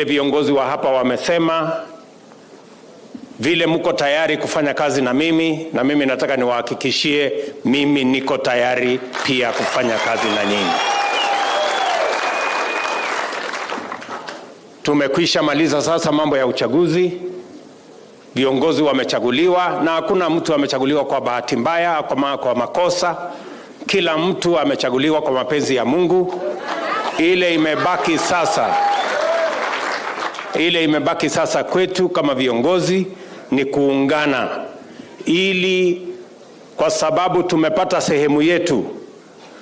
viongozi wa hapa wamesema vile mko tayari kufanya kazi na mimi nataka niwahakikishie mimi niko tayari pia kufanya kazi na nyinyi. Tumekwisha maliza sasa mambo ya uchaguzi. Viongozi wamechaguliwa, na hakuna mtu amechaguliwa kwa bahati mbaya kwa makosa. Kila mtu amechaguliwa kwa mapenzi ya Mungu. Ile imebaki sasa kwetu kama viongozi ni kuungana, ili kwa sababu tumepata sehemu yetu,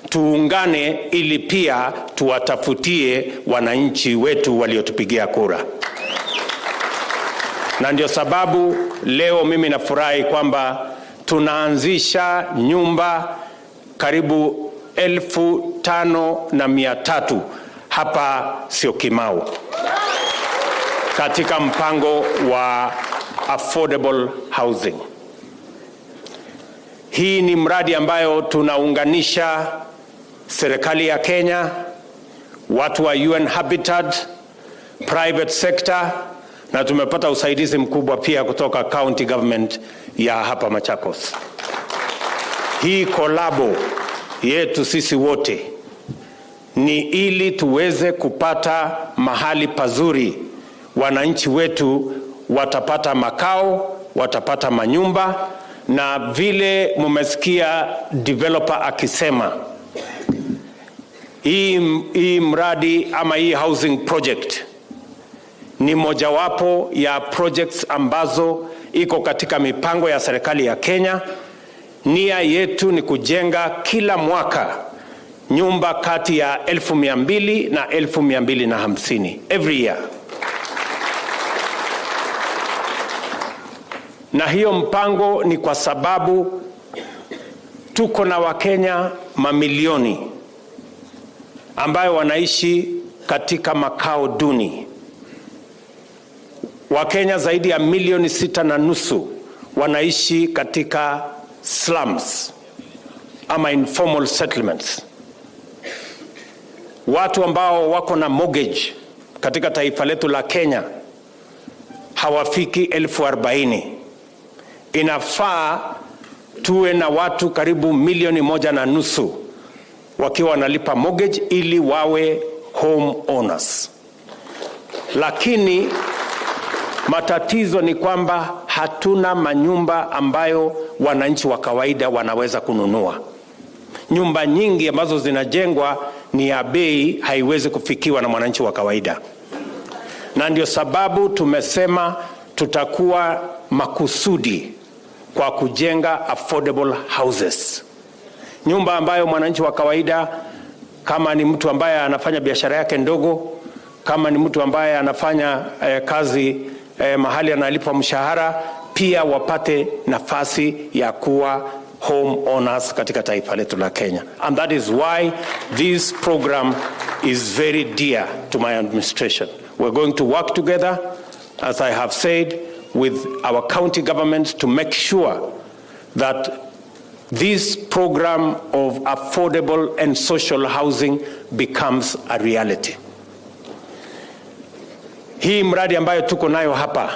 tuungane ili pia tuwatafutie wananchi wetu waliotupigia kura. Na ndio sababu leo mimi nafurahi kwamba tunaanzisha nyumba karibu 5,300 hapa Syokimau katika mpango wa affordable housing. Hii ni mradi ambayo tunaunganisha serikali ya Kenya, watu wa UN Habitat, private sector, na tumepata usaidizi mkubwa pia kutoka county government ya hapa Machakos. Hii kolabo yetu sisi wote ni ili tuweze kupata mahali pazuri. Wananchi wetu watapata makao, watapata manyumba, na vile mumesikia developer akisema, hii mradi ama hii housing project ni mojawapo ya projects ambazo iko katika mipango ya serikali ya Kenya. Nia yetu ni kujenga kila mwaka nyumba kati ya 1,200 na 1,250 every year. Na hiyo mpango ni kwa sababu tuko na Wakenya mamilioni ambayo wanaishi katika makao duni. Wakenya zaidi ya milioni 6.5 wanaishi katika slums ama informal settlements. Watu ambao wako na mortgage katika taifa letu la Kenya hawafiki 40,000. Inafaa tuwe na watu karibu 1.5 wakiwa wanalipa mortgage ili wawe home owners. Lakini matatizo ni kwamba hatuna manyumba ambayo wananchi wa kawaida wanaweza kununua. Nyumba nyingi ambazo zinajengwa ni ya bei, haiwezi kufikiwa na mwananchi wa kawaida. Na ndio sababu tumesema tutakuwa makusudi kwa kujenga affordable houses. Nyumba ambayo mwananchi wa kawaida, kama ni mtu ambaye anafanya biashara yake ndogo, kama ni mtu ambaye anafanya kazi mahali analipwa mshahara, pia wapate nafasi ya kuwa home owners katika taifa letu la Kenya. And that is why this program is very dear to my administration. We're going to work together, as I have said, with our county governments to make sure that this program of affordable and social housing becomes a reality. Hii mradi ambayo tuko nayo hapa,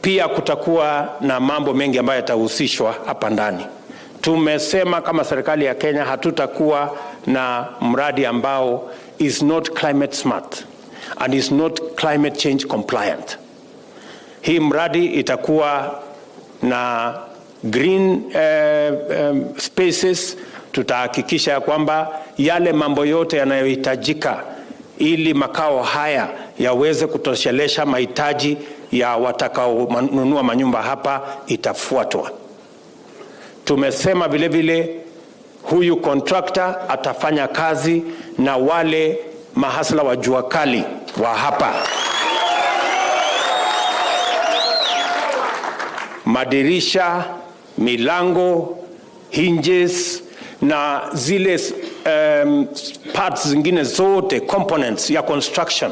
pia kutakuwa na mambo mengi ambayo yatahusishwa hapa ndani. Tumesema kama serikali ya Kenya hatutakuwa na mradi ambao is not climate smart and is not climate change compliant. Hii mradi itakuwa na green spaces. Tutahakikisha kwamba yale mambo yote yanayohitajika ili makao haya yaweze kutoshelesha mahitaji ya watakaonunua manyumba hapa itafuatwa. Tumesema vile vile huyu contractor atafanya kazi na wale mahasla wa jua kali wa hapa. Madirisha, milango, hinges na zile parts zingine zote, components ya construction,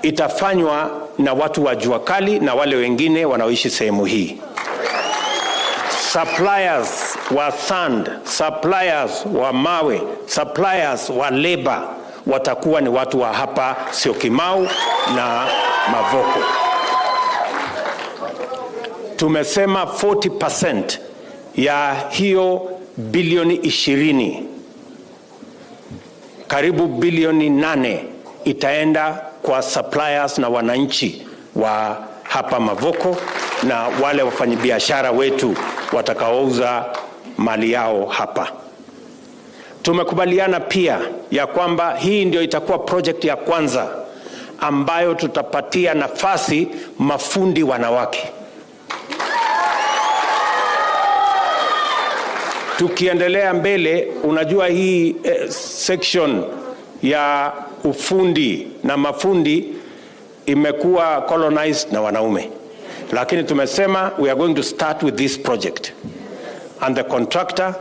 itafanywa na watu wa jua kali na wale wengine wanaoishi sehemu hii. Suppliers wa sand, suppliers wa mawe, suppliers wa labor watakuwa ni watu wa hapa Syokimau na Mavoko. Tumesema 40% ya hiyo bilioni 20, karibu bilioni 8 itaenda kwa suppliers na wananchi wa hapa Mavoko na wale wafanyabiashara wetu watakaouza mali yao hapa. Tumekubaliana pia ya kwamba hii ndio itakuwa project ya kwanza ambayo tutapatia nafasi mafundi wanawake. Tukiendelea mbele, unajua hii section ya ufundi na mafundi imekuwa colonized na wanaume. Lakini tumesema we are going to start with this project. And the contractor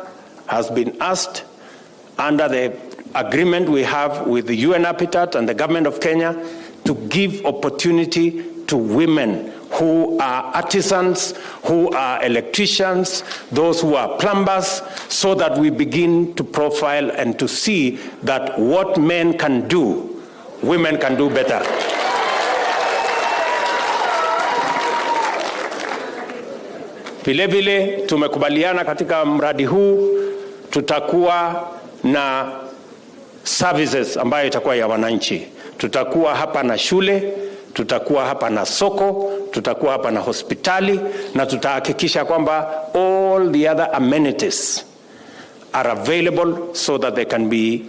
has been asked under the agreement we have with the UN Habitat and the government of Kenya to give opportunity to women who are artisans, who are electricians, those who are plumbers, so that we begin to profile and to see that what men can do, women can do better. Vile vile tumekubaliana katika mradi huu tutakuwa na services ambayo itakuwa ya wananchi. Tutakuwa hapa na shule, tutakuwa hapa na soko, tutakuwa hapa na hospitali, na tutahakikisha kwamba all the other amenities are available so that they can be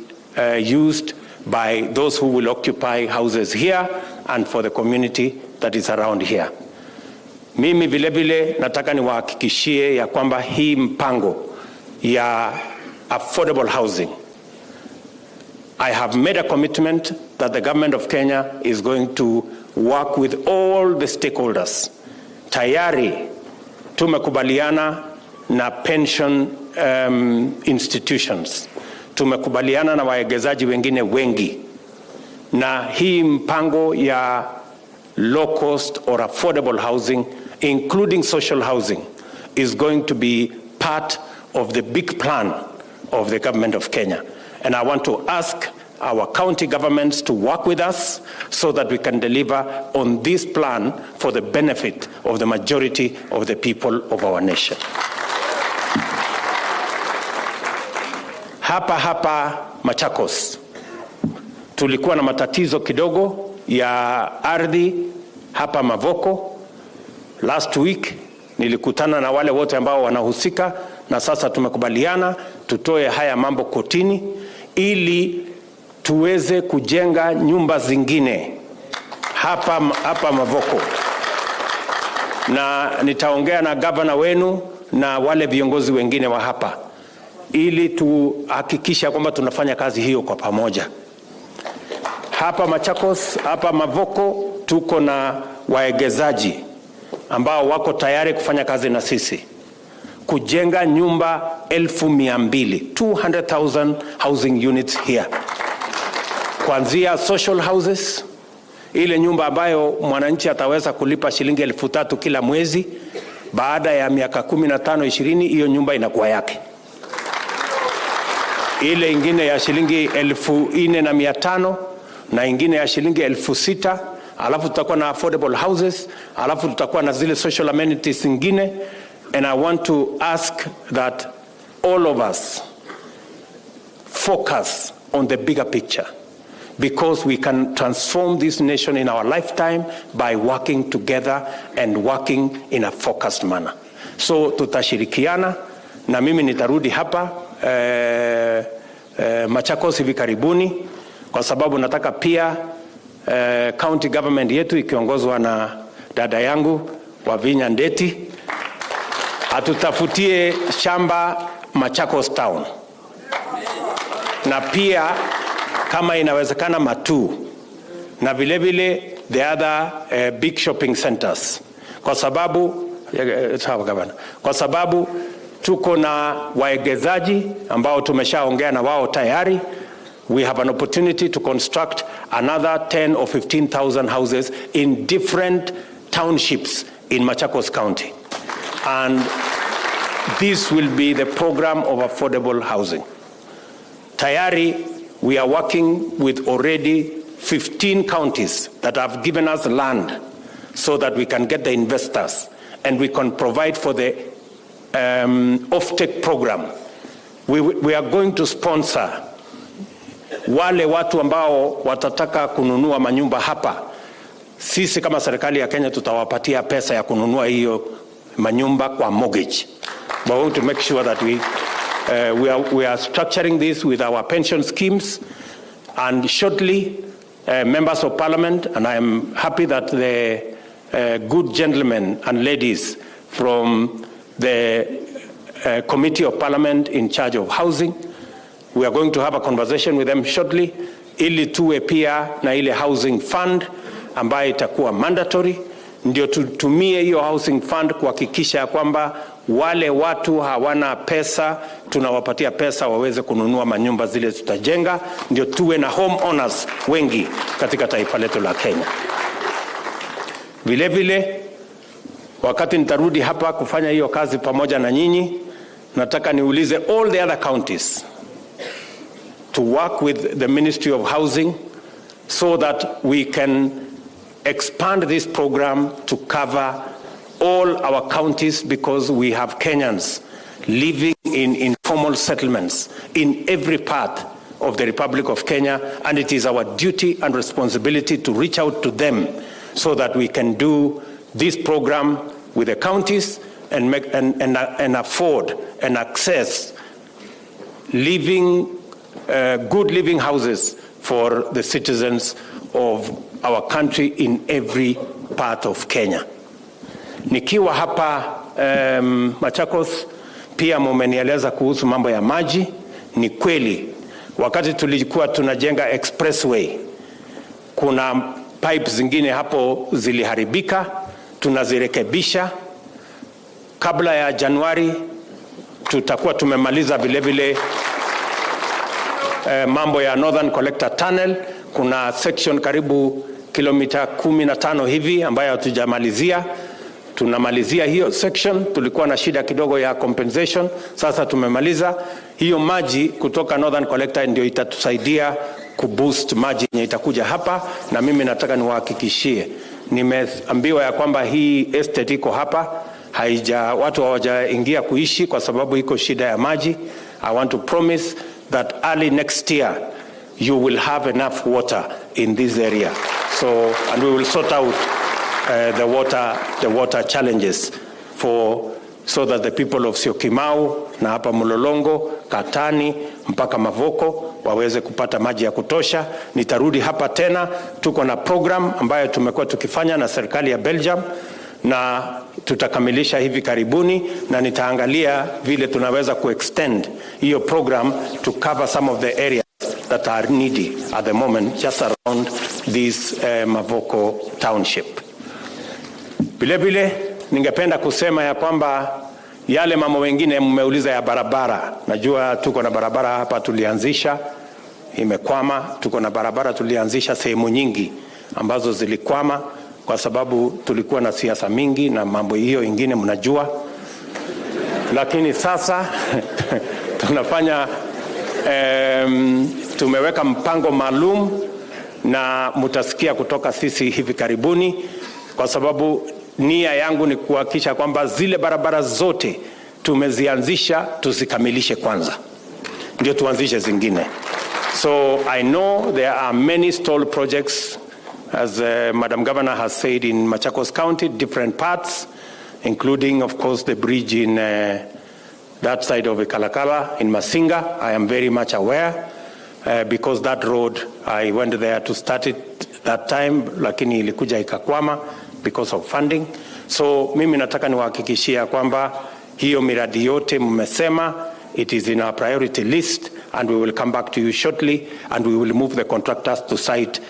used by those who will occupy houses here and for the community that is around here. Mimi vile vile nataka niwahakikishie ya kwamba hii mpango ya affordable housing, I have made a commitment that the government of Kenya is going to work with all the stakeholders. Tayari tumekubaliana na pension institutions. Tumekubaliana na waegezaji wengine wengi. Na hii mpango ya low cost or affordable housing, including social housing, is going to be part of the big plan of the government of Kenya. And I want to ask our county governments to work with us so that we can deliver on this plan for the benefit of the majority of the people of our nation. Hapa Machakos tulikuwa na matatizo kidogo ya ardhi hapa Mavoko. Last week nilikutana na wale wote ambao wanahusika, na sasa tumekubaliana tutoe haya mambo kotini ili tuweze kujenga nyumba zingine hapa Mavoko. Na nitaongea na gavana wenu na wale viongozi wengine wa hapa ili tuhakikisha kwamba tunafanya kazi hiyo kwa pamoja. Hapa Machakos, hapa Mavoko tuko na waegezaji ambao wako tayari kufanya kazi na sisi. kujenga nyumba 200,000, 200,000 housing units here. Kuanzia social houses, ile nyumba ambayo mwananchi ataweza kulipa shilingi 3,000 kila mwezi, baada ya miaka 15-20 hiyo nyumba inakuwa yake. Ile ingine ya shilingi 4,500 na ingine ya shilingi 6,000, alafu tutakuwa na affordable houses, alafu tutakuwa na zile social amenities zingine. And I want to ask that all of us focus on the bigger picture, because we can transform this nation in our lifetime by working together and working in a focused manner. So tutashirikiana, na mimi nitarudi hapa Machakos hivi karibuni, kwa sababu nataka pia county government yetu ikiongozwa na dada yangu Wavinya Ndeti atutafutie shamba Machakos town, na pia kama inawezekana Matu, na vile vile the other big shopping centers, kwa sababu tuko na waegezaji ambao tumeshaongea na wao tayari. We have an opportunity to construct another 10 or 15,000 houses in different townships in Machakos County. And this will be the program of affordable housing. Tayari, we are working with already 15 counties that have given us land so that we can get the investors and we can provide for the off-take program. We are going to sponsor wale watu ambao watataka kununua manyumba hapa. Sisi kama serikali ya Kenya tutawapatia pesa ya kununua hiyo manyumba kwa mortgage. We want to make sure that we are structuring this with our pension schemes, and shortly members of parliament, and I am happy that the good gentlemen and ladies from the committee of parliament in charge of housing, we are going to have a conversation with them shortly, ili tuwe pia na ile housing fund ambayo itakuwa mandatory, ndio tutumie hiyo housing fund kuhakikisha kwamba wale watu hawana pesa, tunawapatia pesa waweze kununua manyumba zile tutajenga, ndio tuwe na home owners wengi katika taifa letu la Kenya. Vile vile, wakati nitarudi hapa kufanya hiyo kazi pamoja na nyinyi, nataka niulize all the other counties to work with the Ministry of Housing so that we can expand this program to cover all our counties, because we have Kenyans living in informal settlements in every part of the Republic of Kenya, and it is our duty and responsibility to reach out to them so that we can do this program with the counties and make and afford and access good living houses for the citizens of our country in every part of Kenya. Nikiwa hapa Machakos, pia mumenieleza kuhusu mambo ya maji. Ni kweli, wakati tulikuwa tunajenga expressway, kuna pipes zingine hapo ziliharibika, tunazirekebisha. Kabla ya Januari tutakuwa tumemaliza vile vile mambo ya Northern Collector Tunnel. Kuna section karibu kilomita 15 hivi ambayo hatujamalizia. Tunamalizia hiyo section. Tulikuwa na shida kidogo ya compensation, sasa tumemaliza. Hiyo maji kutoka Northern Collector ndio itatusaidia kuboost maji yenye itakuja hapa, na mimi nataka niwahakikishie, nimeambiwa ya kwamba hii estate iko hapa, watu hawajaingia kuishi kwa sababu iko shida ya maji. I want to promise that early next year you will have enough water in this area. And we will sort out the water challenges so that the people of Syokimau na hapa Mlolongo, Katani mpaka Mavoko waweze kupata maji ya kutosha. Nitarudi hapa tena, tuko na program ambayo tumekuwa tukifanya na serikali ya Belgium na tutakamilisha hivi karibuni, na nitaangalia vile tunaweza kuextend hiyo program to cover some of the areas that are needy at the moment just around this Mavoko township. Vile vile ningependa kusema ya kwamba Yale mambo mengine mmeuliza ya barabara. Najua tuko na barabara hapa tulianzisha imekwama, tuko na barabara tulianzisha sehemu nyingi ambazo zilikwama kwa sababu tulikuwa na siasa mingi na mambo hiyo ingine mnajua. Lakini sasa tunafanya tumeweka mpango maalum na mutasikia kutoka sisi hivi karibuni, kwa sababu nia yangu ni kuhakikisha kwamba zile barabara zote tumezianzisha tuzikamilishe kwanza ndio tuanzishe zingine. So I know there are many stalled projects, as Madam Governor has said, in Machakos County, different parts, including of course the bridge in that side of Kalakala in Masinga. I am very much aware because that road, I went there to start it that time, lakini ilikuja ikakwama because of funding. So mimi nataka niwahakikishia kwamba hiyo miradi yote mmesema, it is in our priority list and we will come back to you shortly and we will move the contractors to site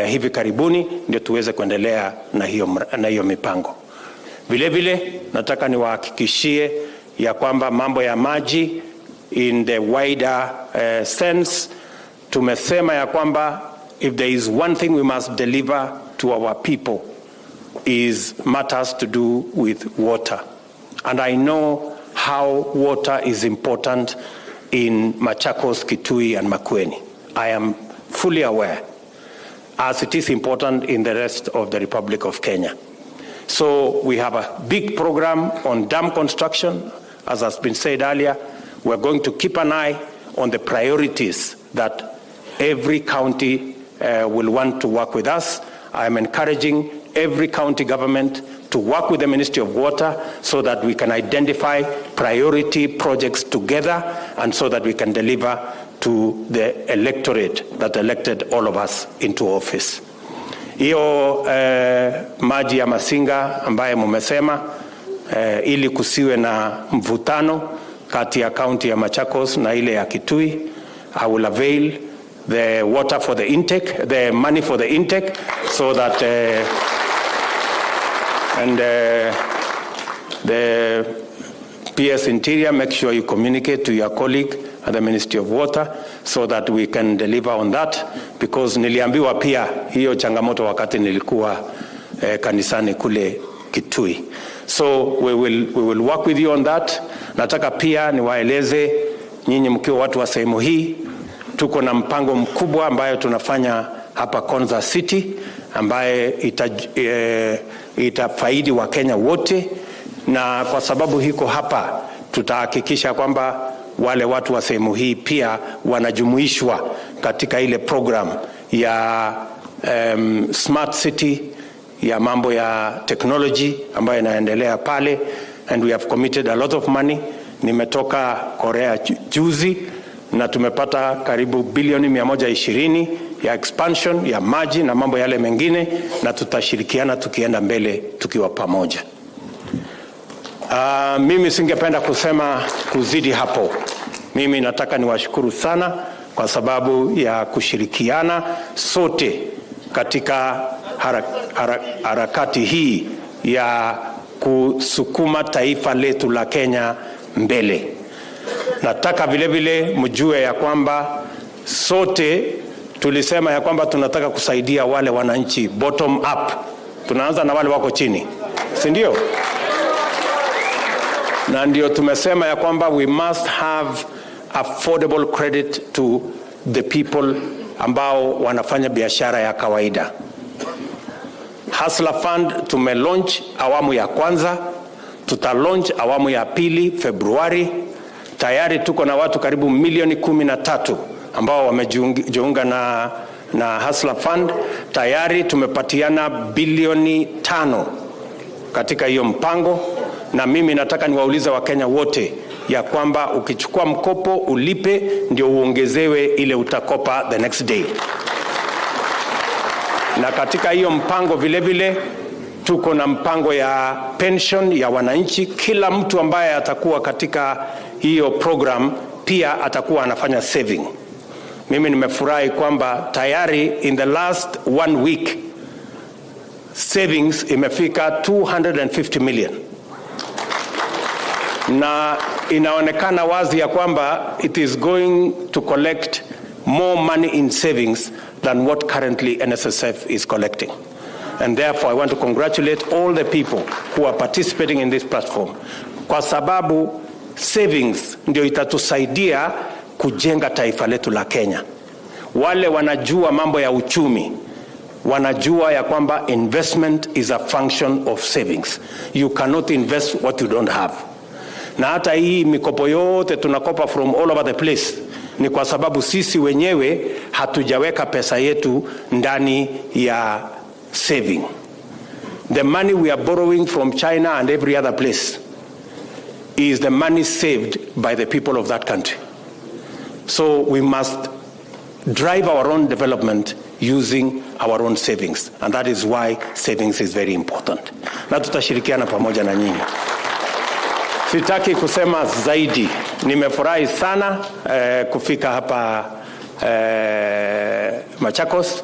hivi karibuni ndio tuweze kuendelea na hiyo mipango. Vile vile nataka niwahakikishie ya kwamba mambo ya maji in the wider sense, tumesema ya kwamba if there is one thing we must deliver to our people is matters to do with water. And I know how water is important in Machakos, Kitui and Makueni. I am fully aware, as it is important in the rest of the Republic of Kenya. So we have a big program on dam construction. As has been said earlier, we're going to keep an eye on the priorities that every county will want to work with us. I am encouraging every county government to work with the Ministry of Water so that we can identify priority projects together and so that we can deliver to the electorate that elected all of us into office. Hiyo maji ya Masinga ambaye mumesema, ili kusiwe na mvutano kati ya county ya Machakos na ile ya Kitui, I will avail the water for the intake, the money for the intake, so that the PS Interior, make sure you communicate to your colleague at the Ministry of Water so that we can deliver on that, because niliambiwa pia hiyo changamoto wakati nilikuwa kanisani kule Kitui. So we will work with you on that. Nataka pia niwaeleze nyinyi mkiwa watu wa sehemu hii, tuko na mpango mkubwa ambayo tunafanya hapa Konza City ambaye itafaidi wa Kenya wote, na kwa sababu hiko hapa tutahakikisha kwamba wale watu wa sehemu hii pia wanajumuishwa katika ile program ya smart city, ya mambo ya technology ambayo inaendelea pale, and we have committed a lot of money. Nimetoka Korea juzi na tumepata karibu bilioni 120 ya expansion ya maji na mambo yale mengine, na tutashirikiana tukienda mbele tukiwa pamoja. Mimi singependa kusema kuzidi hapo. Mimi nataka niwashukuru sana kwa sababu ya kushirikiana sote katika harakati hii ya kusukuma taifa letu la Kenya mbele. Nataka vile vile mjue ya kwamba sote tulisema ya kwamba tunataka kusaidia wale wananchi bottom up. Tunaanza na wale wako chini, si ndio? Na ndio tumesema ya kwamba we must have affordable credit to the people ambao wanafanya biashara ya kawaida. Hustler Fund tumelaunch awamu ya kwanza, tutalaunch awamu ya pili Februari. Tayari tuko na watu karibu milioni 13 ambao wamejiunga na Hustler Fund. Tayari tumepatiana bilioni 5 katika hiyo mpango, na mimi nataka niwaulize Wakenya wote ya kwamba ukichukua mkopo ulipe ndio uongezewe ile utakopa the next day. Na katika hiyo mpango vile vile tuko na mpango ya pension ya wananchi. Kila mtu ambaye atakuwa katika hiyo program pia atakuwa anafanya saving. Mimi nimefurahi kwamba tayari in the last 1 week savings imefika 250 million. na inaonekana wazi ya kwamba it is going to collect more money in savings than what currently NSSF is collecting. And therefore I want to congratulate all the people who are participating in this platform, kwa sababu savings ndio itatusaidia kujenga taifa letu la Kenya. Wale wanajua mambo ya uchumi wanajua ya kwamba investment is a function of savings. You cannot invest what you don't have. Na hata hii mikopo yote tunakopa from all over the place ni kwa sababu sisi wenyewe hatujaweka pesa yetu ndani ya saving. The money we are borrowing from China and every other place is the money saved by the people of that country. So we must drive our own development using our own savings, and that is why savings is very important. Na tutashirikiana pamoja na nyinyi. Sitaki kusema zaidi. Nimefurahi sana kufika hapa Machakos.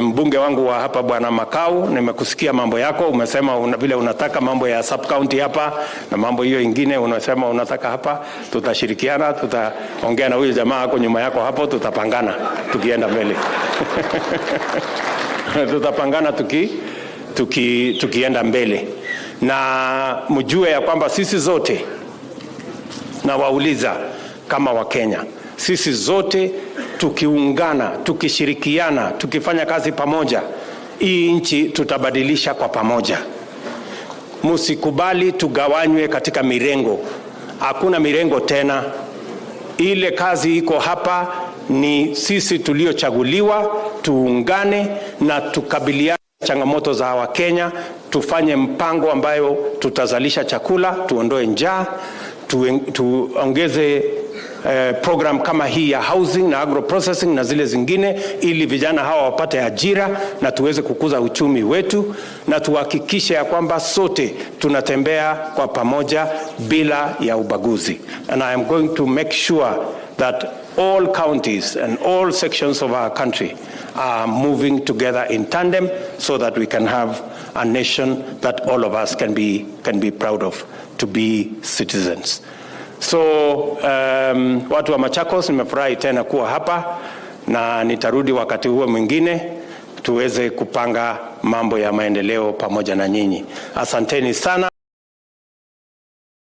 Mbunge wangu wa hapa Bwana Makau, nimekusikia mambo yako, umesema vile unataka mambo ya sub county hapa na mambo hiyo ingine unasema unataka hapa. Tutashirikiana, tutaongea na huyu jamaa hapo nyuma yako hapo, tutapangana tukienda mbele. Tutapangana tukienda mbele. Na mjue ya kwamba sisi zote, na wauliza kama wa Kenya, sisi zote tukiungana, tukishirikiana, tukifanya kazi pamoja, hii nchi tutabadilisha kwa pamoja. Musikubali tugawanywe katika mirengo. Hakuna mirengo tena. Ile kazi iko hapa ni sisi tuliochaguliwa, tuungane na tukabiliane changamoto za Wakenya, tufanye mpango ambayo tutazalisha chakula, tuondoe njaa, tuongeze program kama hii ya housing na agro processing na zile zingine, ili vijana hawa wapate ajira na tuweze kukuza uchumi wetu, na tuhakikishe ya kwamba sote tunatembea kwa pamoja bila ya ubaguzi. And I am going to make sure that all counties and all sections of our country are moving together in tandem so that we can have a nation that all of us can be proud of, to be citizens. So watu wa Machakos, nimefurahi tena kuwa hapa na nitarudi wakati huo mwingine tuweze kupanga mambo ya maendeleo pamoja na nyinyi. Asanteni sana.